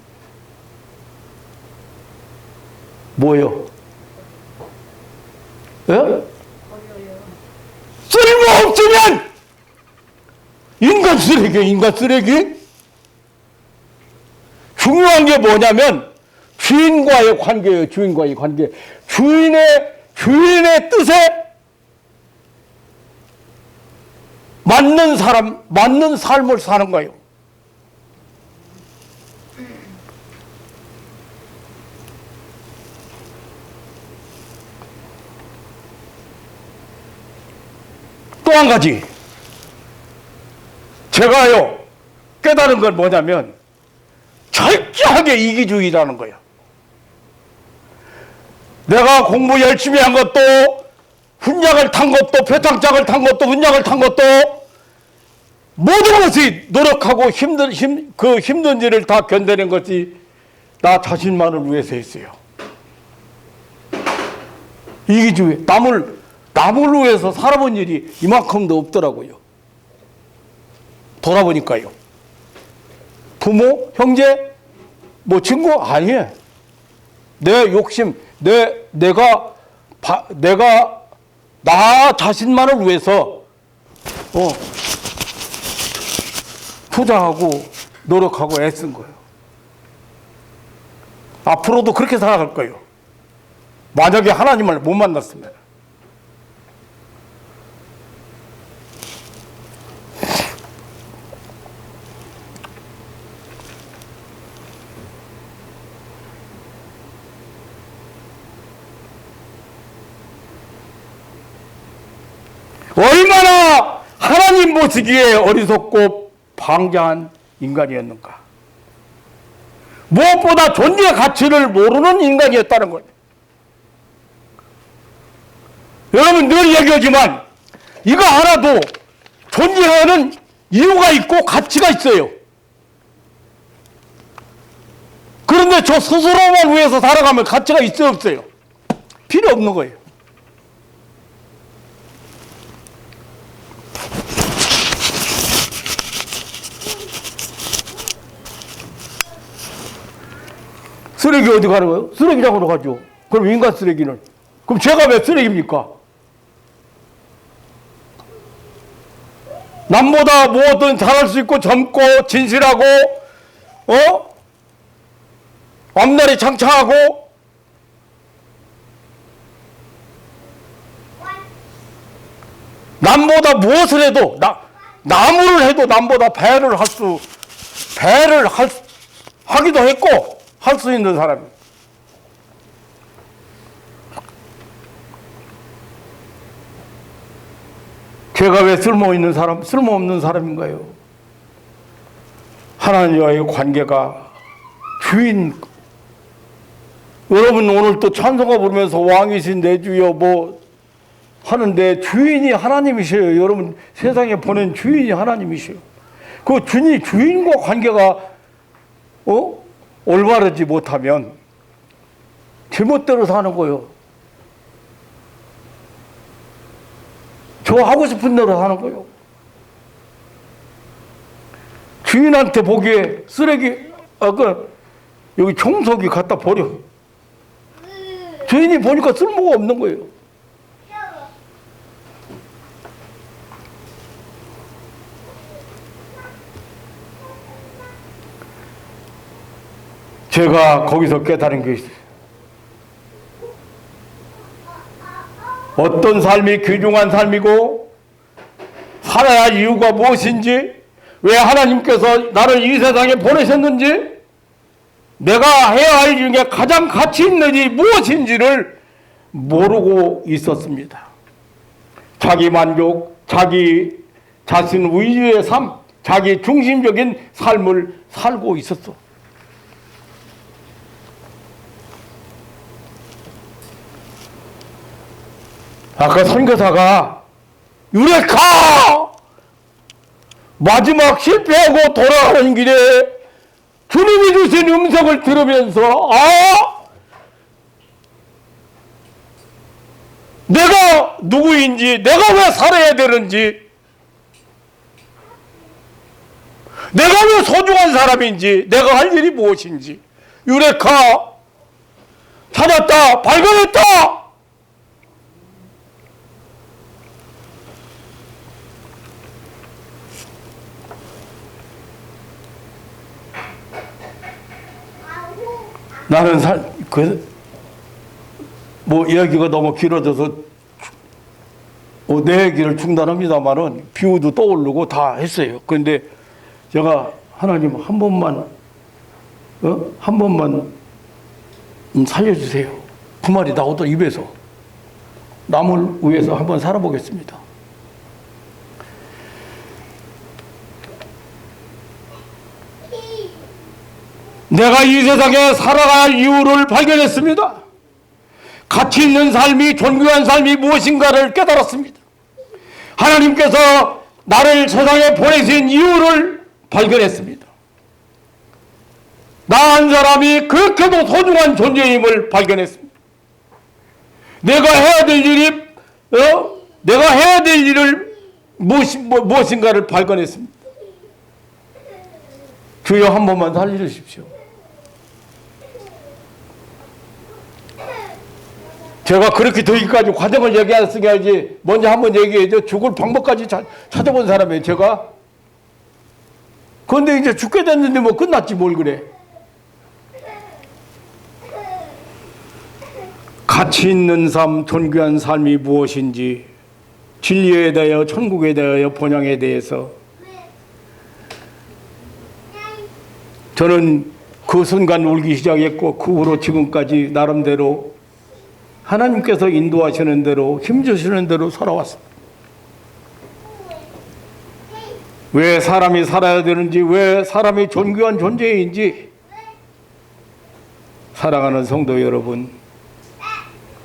뭐예요? 예? 쓸모없으면 인간 쓰레기. 중요한 게 뭐냐면 주인과의 관계예요. 주인과의 관계. 주인의 뜻에 맞는 삶을 사는 거예요. 또 한 가지, 제가요 깨달은 건 뭐냐면 철저하게 이기주의라는 거예요. 내가 공부 열심히 한 것도, 훈장을 탄 것도, 표창장을 탄 것도, 훈장을 탄 것도, 모든 것이 노력하고 힘든 일을 다 견뎌낸 것이 나 자신만을 위해서 했어요. 이기주의. 남을 위해서 살아본 일이 이만큼도 없더라고요. 돌아보니까요. 부모, 형제, 친구 아니에요. 내 욕심, 내가 나 자신만을 위해서 투자하고 노력하고 애쓴 거예요. 앞으로도 그렇게 살아갈 거예요. 만약에 하나님을 못 만났으면. 얼마나 하나님 보시기에 어리석고 방자한 인간이었는가. 무엇보다 존재의 가치를 모르는 인간이었다는 거예요. 여러분 늘 얘기하지만 이거 하나도 존재하는 이유가 있고 가치가 있어요. 그런데 저 스스로만 위해서 살아가면 가치가 있어요, 없어요? 필요 없는 거예요. 쓰레기 어디 가는 거예요? 쓰레기장으로 가죠. 그럼 인간 쓰레기는? 그럼 제가 왜 쓰레기입니까? 남보다 뭐든 잘할 수 있고 젊고 진실하고 앞날이 창창하고 남보다 무엇을 해도 나무를 해도 남보다 배를 하기도 했고 할 수 있는 사람이. 제가 왜 쓸모없는 사람인가요? 하나님과의 관계가 여러분 오늘 또 찬송가 부르면서 왕이신 내 주여 하는데 주인이 하나님이셔요. 여러분 세상에 보낸 주인이 하나님이셔요. 그 주인과 관계가 올바르지 못하면 제멋대로 사는 거예요. 저 하고 싶은 대로 사는 거예요. 주인한테 보기에 쓰레기, 여기 청소기 갖다 버려. 주인이 보니까 쓸모가 없는 거예요. 제가 거기서 깨달은 게 있어요. 어떤 삶이 귀중한 삶이고 살아야 할 이유가 무엇인지 왜 하나님께서 나를 이 세상에 보내셨는지, 내가 해야 할 중에 가장 가치 있는 일이 무엇인지를 모르고 있었습니다. 자기 만족, 자기 자신 위주의 삶, 자기 중심적인 삶을 살고 있었어. 아까 선교사가 유레카! 마지막 실패하고 돌아가는 길에 주님이 주신 음성을 들으면서 내가 누구인지, 내가 왜 살아야 되는지, 내가 왜 소중한 사람인지, 내가 할 일이 무엇인지, 유레카! 찾았다! 발견했다! 나는 이야기가 너무 길어져서 내 얘기를 중단합니다만은 비유도 떠오르고 다 했어요. 그런데 제가 하나님 한 번만 살려주세요. 그 말이 나오던 입에서 남을 위해서 한번 살아보겠습니다. 내가 이 세상에 살아가야 할 이유를 발견했습니다. 가치 있는 삶이, 존귀한 삶이 무엇인가를 깨달았습니다. 하나님께서 나를 세상에 보내신 이유를 발견했습니다. 나 한 사람이 그렇게도 소중한 존재임을 발견했습니다. 내가 해야 될 일을 무엇인가를 발견했습니다. 주여 한 번만 살려주십시오. 제가 그렇게 되기까지 과정을 얘기했어야지 먼저 한번 얘기해줘. 죽을 방법까지 찾아본 사람이에요, 제가. 그런데 이제 죽게 됐는데 뭐 끝났지 뭘 그래. 가치 있는 삶, 존귀한 삶이 무엇인지, 진리에 대하여, 천국에 대하여, 본향에 대해서 저는 그 순간 울기 시작했고, 그 후로 지금까지 나름대로 하나님께서 인도하시는 대로, 힘주시는 대로 살아왔습니다. 왜 사람이 살아야 되는지, 왜 사람이 존귀한 존재인지, 사랑하는 성도 여러분,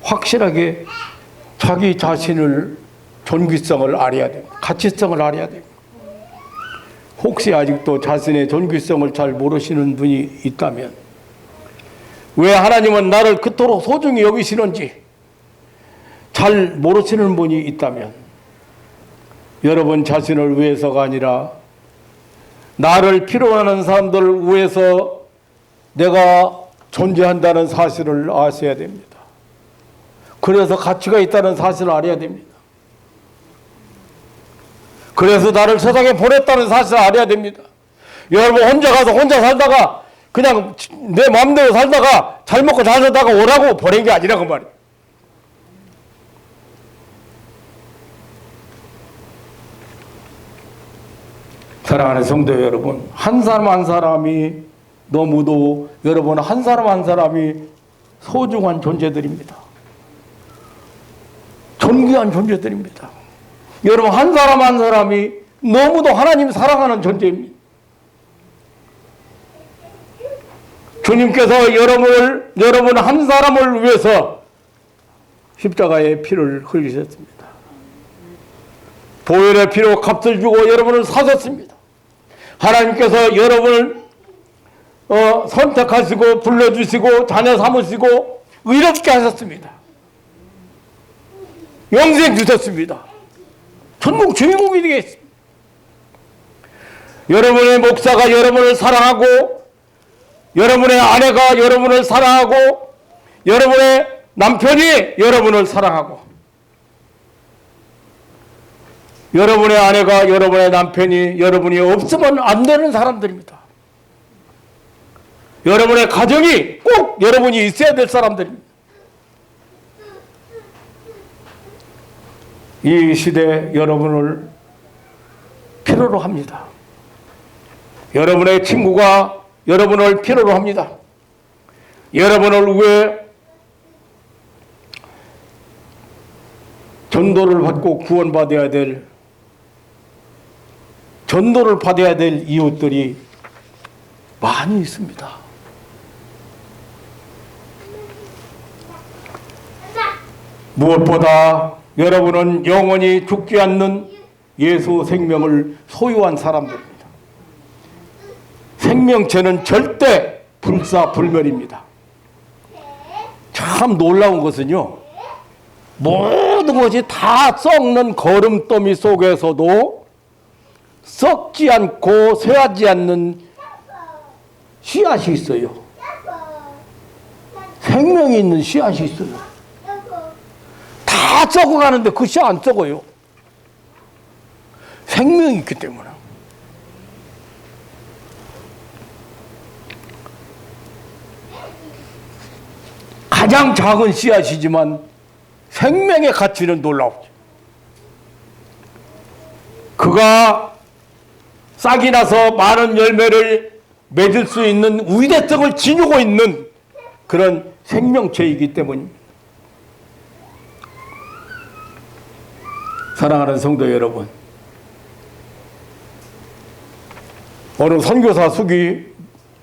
확실하게 자기 자신을, 존귀성을 알아야 됩니다. 가치성을 알아야 됩니다. 혹시 아직도 자신의 존귀성을 잘 모르시는 분이 있다면, 왜 하나님은 나를 그토록 소중히 여기시는지 잘 모르시는 분이 있다면, 여러분 자신을 위해서가 아니라 나를 필요하는 사람들을 위해서 내가 존재한다는 사실을 아셔야 됩니다. 그래서 가치가 있다는 사실을 알아야 됩니다. 그래서 나를 세상에 보냈다는 사실을 알아야 됩니다. 여러분 혼자 가서 혼자 살다가 그냥 내 마음대로 살다가 잘 먹고 잘 살다가 오라고 보낸 게 아니라 그 말이에요. 사랑하는 성도 여러분, 한 사람 한 사람이 너무도, 여러분 한 사람 한 사람이 소중한 존재들입니다. 존귀한 존재들입니다. 여러분 한 사람 한 사람이 너무도 하나님 사랑하는 존재입니다. 주님께서 여러분 한 사람을 위해서 십자가의 피를 흘리셨습니다. 보혈의 피로 값을 주고 여러분을 사셨습니다. 하나님께서 여러분을 선택하시고 불러주시고 자녀 삼으시고 의롭게 하셨습니다. 영생 주셨습니다. 천국 주인공이 되겠습니다. 여러분의 목사가 여러분을 사랑하고, 여러분의 아내가 여러분을 사랑하고, 여러분의 남편이 여러분을 사랑하고, 여러분의 아내가 여러분의 남편이 여러분이 없으면 안 되는 사람들입니다. 여러분의 가정이 꼭 여러분이 있어야 될 사람들입니다. 이 시대 여러분을 필요로 합니다. 여러분의 친구가 여러분을 필요로 합니다. 여러분을 위해 전도를 받고 구원받아야 될, 전도를 받아야 될 이웃들이 많이 있습니다. 무엇보다 여러분은 영원히 죽지 않는 예수 생명을 소유한 사람들입니다. 생명체는 절대 불사불멸입니다. 참 놀라운 것은요, 모든 것이 다 썩는 거름더미 속에서도 썩지 않고 쇠하지 않는 씨앗이 있어요. 생명이 있는 씨앗이 있어요. 다 썩어가는데 그 씨앗 안 썩어요. 생명이 있기 때문에. 가장 작은 씨앗이지만 생명의 가치는 놀라우죠. 그가 싹이 나서 많은 열매를 맺을 수 있는 위대성을 지니고 있는 그런 생명체이기 때문입니다. 사랑하는 성도 여러분, 어느 선교사 숙이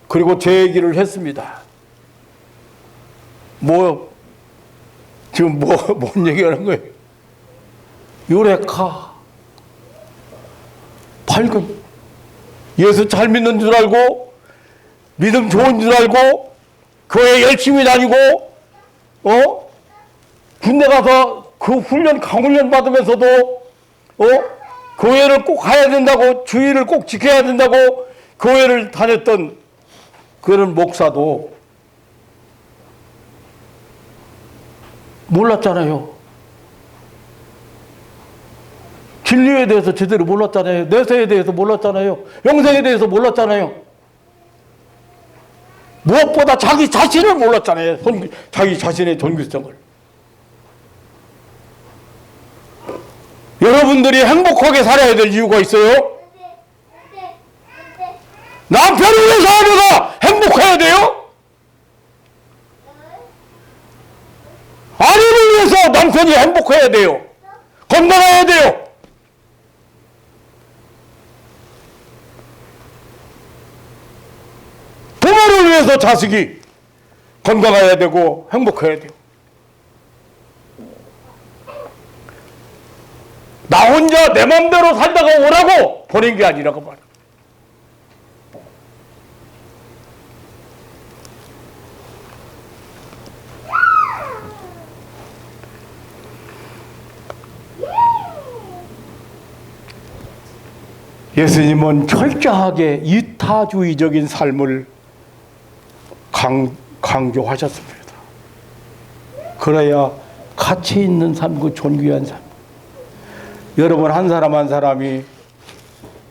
그리고 제 얘기를 했습니다. 지금 뭔 얘기하는 거예요? 유레카, 밝은, 예수 잘 믿는 줄 알고, 믿음 좋은 줄 알고, 교회 열심히 다니고, 군대 가서 그 강훈련 받으면서도, 교회를 꼭 가야 된다고, 주의를 꼭 지켜야 된다고, 교회를 다녔던 그런 목사도 몰랐잖아요. 진리에 대해서 제대로 몰랐잖아요. 내세에 대해서 몰랐잖아요. 영생에 대해서 몰랐잖아요. 무엇보다 자기 자신을 몰랐잖아요. 자기 자신의 존귀성을. 여러분들이 행복하게 살아야 될 이유가 있어요. 남편을 위해서 내가 행복해야 돼요? 아내를 위해서 남편이 행복해야 돼요. 건강해야 돼요. 부모를 위해서 자식이 건강해야 되고 행복해야 돼요. 나 혼자 내 맘대로 살다가 오라고 보낸 게 아니라고 말이야. 예수님은 철저하게 이타주의적인 삶을 강조하셨습니다. 그래야 가치 있는 삶, 그 존귀한 삶. 여러분 한 사람 한 사람이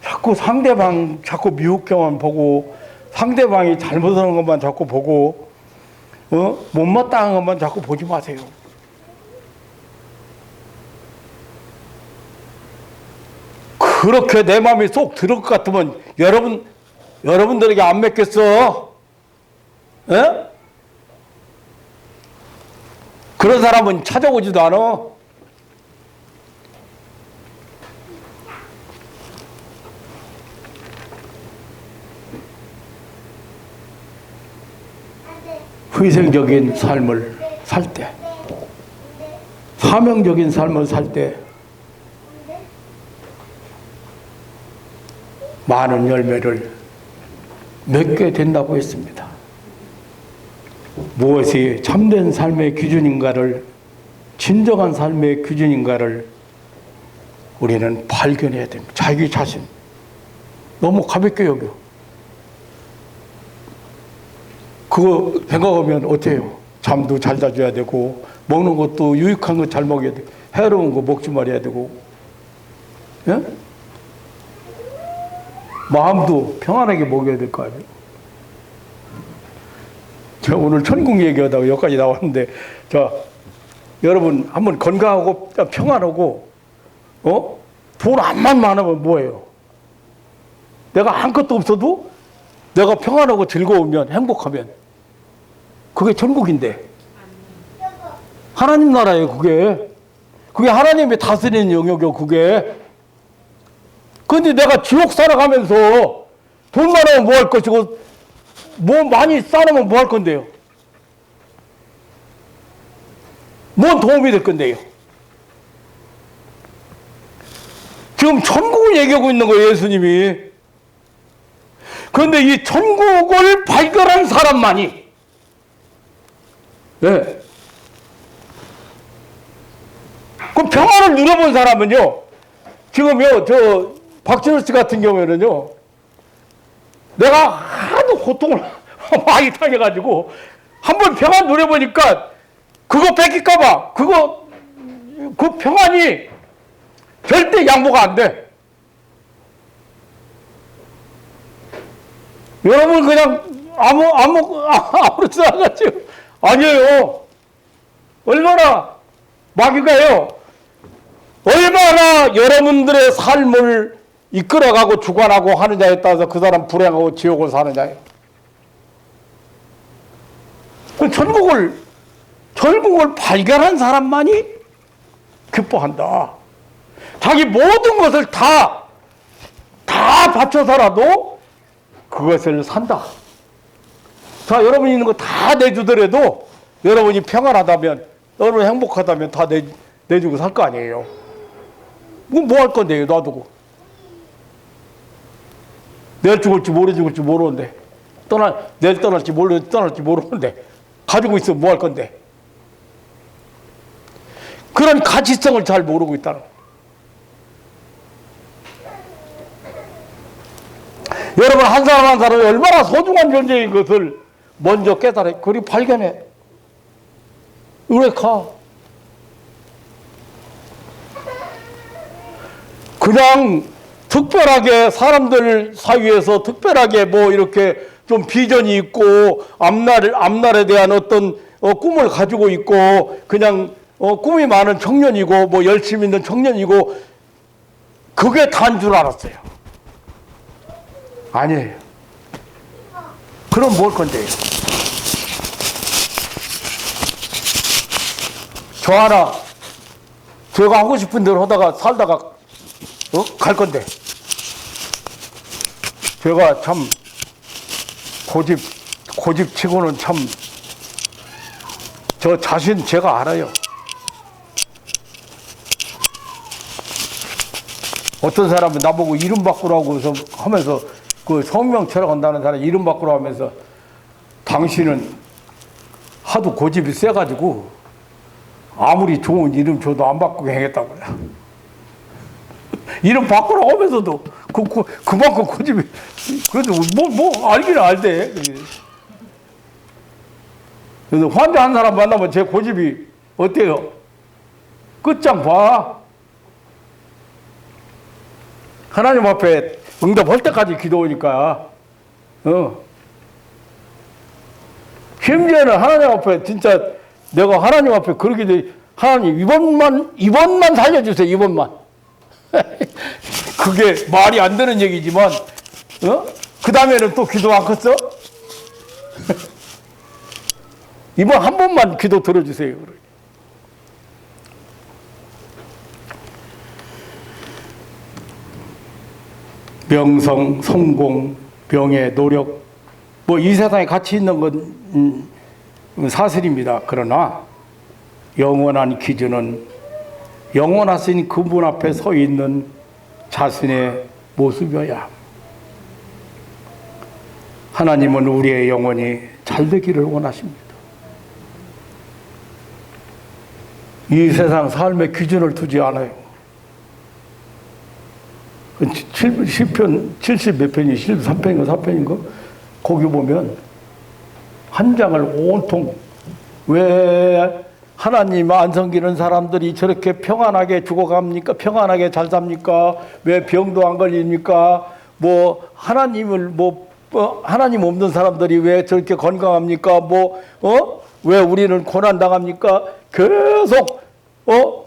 자꾸 상대방 자꾸 미혹해만 보고 상대방이 잘못하는 것만 자꾸 보고 못마땅한 것만 자꾸 보지 마세요. 그렇게 내 마음이 쏙 들을 것 같으면 여러분들에게 안 맺겠어? 에? 그런 사람은 찾아오지도 않아. 희생적인 삶을 살 때, 사명적인 삶을 살 때 많은 열매를 맺게 된다고 했습니다. 무엇이 참된 삶의 기준인가를, 진정한 삶의 기준인가를 우리는 발견해야 됩니다. 자기 자신 너무 가볍게 여겨. 그거 생각하면 어때요? 잠도 잘 자줘야 되고, 먹는 것도 유익한 거 잘 먹어야 되고, 해로운 거 먹지 말아야 되고, 예? 마음도 평안하게 먹여야 될 거 아니에요? 제가 오늘 천국 얘기하다가 여기까지 나왔는데, 여러분 한번 건강하고 평안하고, 돈 안만 많으면 뭐예요? 내가 아무것도 없어도 내가 평안하고 즐거우면, 행복하면 그게 천국인데. 하나님 나라예요, 그게. 그게 하나님의 다스리는 영역이요, 그게. 근데 내가 지옥 살아가면서 돈 많으면 뭐 할 것이고, 뭐 많이 쌓으면 뭐 할 건데요? 뭔 도움이 될 건데요? 지금 천국을 얘기하고 있는 거예요, 예수님이. 그런데 이 천국을 발견한 사람만이, 네. 그 평안을 누려본 사람은요, 지금요, 저 박진우 씨 같은 경우에는요, 내가 하도 고통을 많이 당해가지고 한번 평안 누려보니까 그거 뺏길까봐, 그 평안이 절대 양보가 안 돼. 여러분 그냥 아무렇지도 않았죠. 아니에요. 얼마나 마귀가요, 얼마나 여러분들의 삶을 이끌어가고 주관하고 하느냐에 따라서 그 사람 불행하고 지옥을 사느냐예요. 천국을 발견한 사람만이 기뻐한다. 자기 모든 것을 다 바쳐서라도 그것을 산다. 자, 여러분이 있는 거 다 내주더라도 여러분이 평안하다면, 여러분이 행복하다면 다 내주고 살 거 아니에요. 뭐 할 건데요, 놔두고. 내일 죽을지 모르는데, 내일 떠날지 모르는데, 가지고 있으면 뭐 할 건데. 그런 가치성을 잘 모르고 있다는 거예요. 여러분, 한 사람 한 사람이 얼마나 소중한 존재인 것을 먼저 깨달아, 그리고 발견해. 유레카. 그냥 특별하게 사람들 사이에서 특별하게 뭐 이렇게 좀 비전이 있고 앞날에 대한 어떤 꿈을 가지고 있고 그냥 꿈이 많은 청년이고 뭐 열심히 있는 청년이고 그게 다인 줄 알았어요. 아니에요. 그럼 뭘 건데요? 저 하나 제가 하고 싶은 대로 하다가 살다가 갈 건데 제가 참 고집치고는 참 저 자신 제가 알아요. 어떤 사람은 나보고 이름 바꾸라고 하면서 그 성명 철학한다는 사람 이름 바꾸라 하면서 당신은 하도 고집이 세가지고 아무리 좋은 이름 줘도 안 바꾸게 하겠다고요. 이름 바꾸라고 하면서도 그만큼 고집이 그래도 뭐 알기는 알대. 그래서 환자 한 사람 만나면 제 고집이 어때요? 끝장 봐. 하나님 앞에 응답할 때까지 기도하니까 심지어는 하나님 앞에 진짜 내가 하나님 앞에 그러게 돼. 하나님 이번만 살려주세요. 이번만. 그게 말이 안 되는 얘기지만 그 다음에는 또 기도 안 컸어? 이번 한 번만 기도 들어주세요. 명성, 성공, 명예, 노력 뭐 이 세상에 가치 있는 건 사실입니다. 그러나 영원한 기준은 영원하신 그분 앞에 서 있는 자신의 모습이어야. 하나님은 우리의 영혼이 잘 되기를 원하십니다. 이 세상 삶의 기준을 두지 않아요. 시편 70 몇 편이 73편인가 4편인가 거기 보면 한 장을 온통 왜 하나님 안 섬기는 사람들이 저렇게 평안하게 죽어갑니까? 평안하게 잘 삽니까? 왜 병도 안 걸립니까? 뭐 하나님을 하나님 없는 사람들이 왜 저렇게 건강합니까? 왜 우리는 고난 당합니까? 계속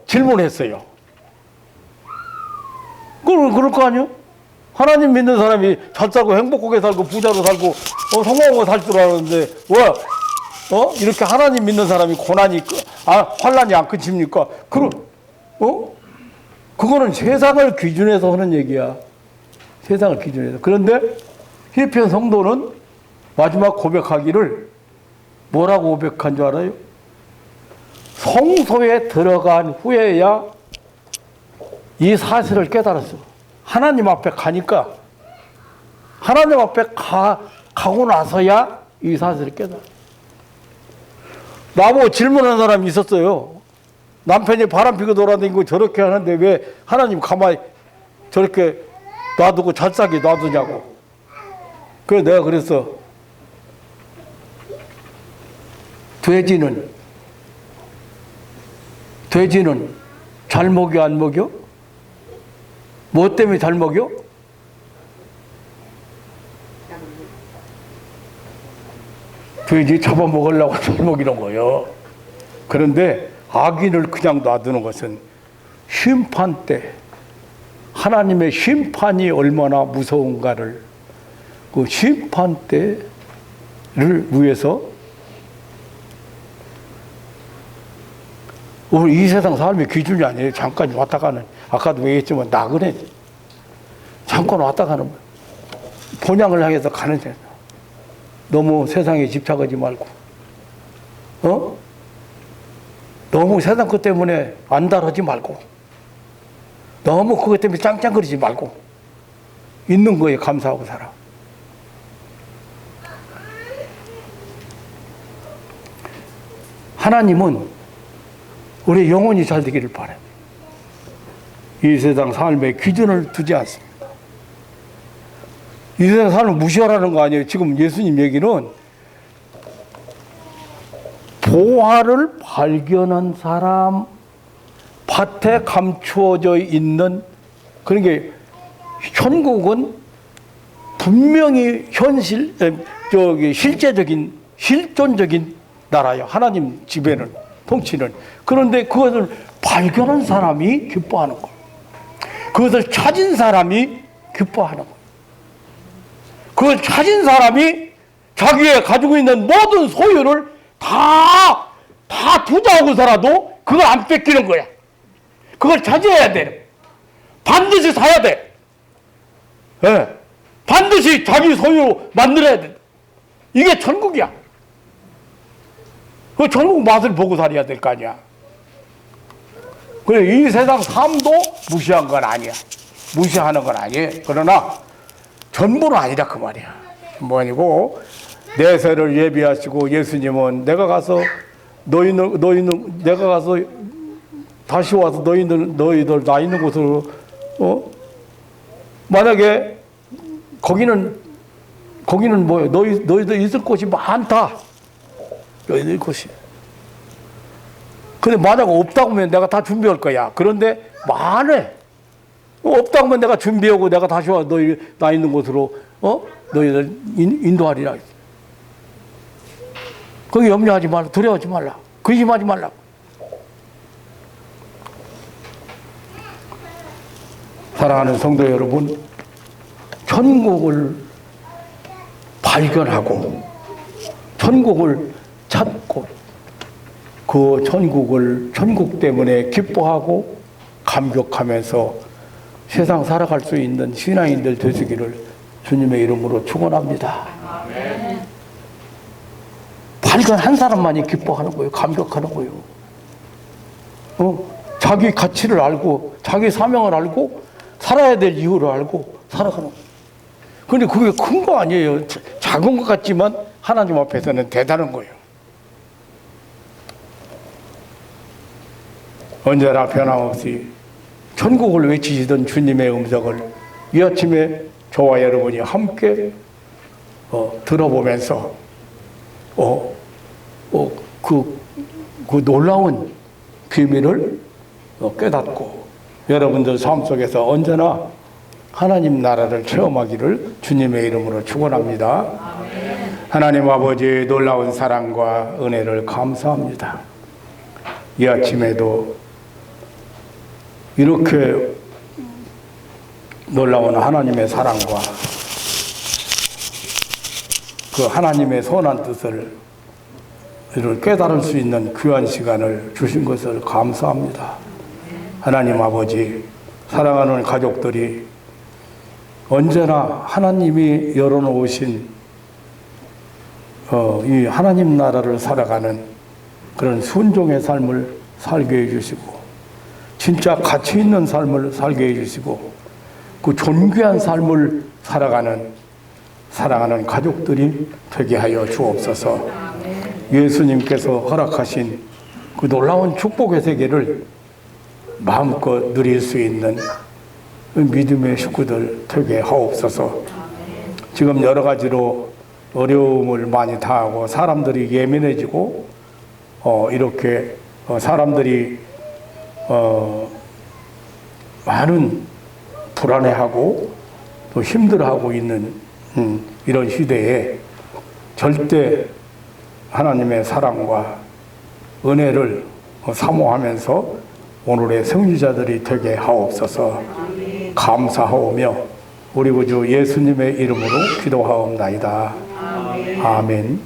질문했어요. 그럴 거 아니요? 하나님 믿는 사람이 잘 살고 행복하게 살고 부자로 살고 성공하고 살 줄 알았는데 왜 이렇게 하나님 믿는 사람이 고난이 환난이 안 끝입니까? 그거는 세상을 기준해서 하는 얘기야. 세상을 기준해서. 그런데 히브리서 성도는 마지막 고백하기를 뭐라고 고백한 줄 알아요? 성소에 들어간 후에야 이 사실을 깨달았어. 하나님 앞에 가니까 하나님 앞에 가고 나서야 이 사실을 깨달아. 나보고 질문하는 사람이 있었어요. 남편이 바람 피고 돌아다니고 저렇게 하는데 왜 하나님 가만히 저렇게 놔두고 잘 싸게 놔두냐고. 그래서 내가 그랬어. 돼지는 잘 먹여 안 먹여? 뭐 때문에 잘 먹여? 돼지 잡아먹으려고 잘 먹이는 거예요. 그런데 악인을 그냥 놔두는 것은 심판 때 하나님의 심판이 얼마나 무서운가를 그 심판 때를 위해서 이 세상 삶의 기준이 아니에요. 잠깐 왔다 가는, 아까도 얘기했지만 나그네 잠깐 왔다 가는 본향을 향해서 가는 세상. 너무 세상에 집착하지 말고 너무 세상 것 때문에 안달하지 말고 너무 그것 때문에 짱짱거리지 말고 있는 거에 감사하고 살아. 하나님은 우리 영혼이 잘 되기를 바라요. 이 세상 삶의 기준을 두지 않습니다. 이 세상 삶을 무시하라는 거 아니에요. 지금 예수님 얘기는 보화를 발견한 사람, 밭에 감추어져 있는 그런 게 천국은 분명히 실제적인 실존적인 나라예요. 하나님 집에는 통치는. 그런데 그것을 발견한 사람이 기뻐하는 거예요. 그것을 찾은 사람이 기뻐하는 거예요. 그걸 찾은 사람이 자기가 가지고 있는 모든 소유를 다 투자하고서라도 그걸 안 뺏기는 거야. 그걸 찾아야 돼. 반드시 사야 돼. 네. 반드시 자기 소유로 만들어야 돼. 이게 천국이야. 그 천국 맛을 보고 살아야 될 거 아니야. 그래, 이 세상 삶도 무시한 건 아니야. 무시하는 건 아니에요. 그러나 전부는 아니다 그 말이야. 전부 아니고 내세를 예비하시고 예수님은 내가 가서 내가 가서 다시 와서 너희들 나 있는 곳으로 만약에 거기는 뭐예요? 너희들 있을 곳이 많다. 너희들 곳이. 근데 만약 없다고 하면 내가 다 준비할 거야. 그런데 많아. 없다고 하면 내가 준비하고 내가 다시 와 나 있는 곳으로 너희들 인도하리라. 거기 염려하지 말라. 두려워하지 말라. 근심하지 말라. 사랑하는 성도 여러분, 천국을 발견하고 천국을 찾고 그 천국 때문에 기뻐하고 감격하면서 세상 살아갈 수 있는 신앙인들 되시기를 주님의 이름으로 축원합니다. 발견한 사람만이 기뻐하는 거예요. 감격하는 거예요. 자기 가치를 알고 자기 사명을 알고 살아야 될 이유를 알고 살아가는 거예요. 그런데 그게 큰 거 아니에요. 작은 것 같지만 하나님 앞에서는 대단한 거예요. 언제나 변함없이 천국을 외치시던 주님의 음성을 이 아침에 저와 여러분이 함께 들어보면서 그 놀라운 비밀을 깨닫고 여러분들 삶 속에서 언제나 하나님 나라를 체험하기를 주님의 이름으로 축원합니다. 하나님 아버지의 놀라운 사랑과 은혜를 감사합니다. 이 아침에도 이렇게 놀라운 하나님의 사랑과 그 하나님의 선한 뜻을 깨달을 수 있는 귀한 시간을 주신 것을 감사합니다. 하나님 아버지, 사랑하는 가족들이 언제나 하나님이 열어놓으신 이 하나님 나라를 살아가는 그런 순종의 삶을 살게 해주시고, 진짜 가치 있는 삶을 살게 해주시고, 그 존귀한 삶을 살아가는 사랑하는 가족들이 되게 하여 주옵소서. 예수님께서 허락하신 그 놀라운 축복의 세계를 마음껏 누릴 수 있는 믿음의 식구들 되게 하옵소서. 지금 여러 가지로 어려움을 많이 당하고 사람들이 예민해지고 이렇게 사람들이 많은 불안해하고 또 힘들어하고 있는 이런 시대에 절대 하나님의 사랑과 은혜를 사모하면서 오늘의 승리자들이 되게 하옵소서. 감사하오며 우리 구주 예수님의 이름으로 기도하옵나이다. 아멘.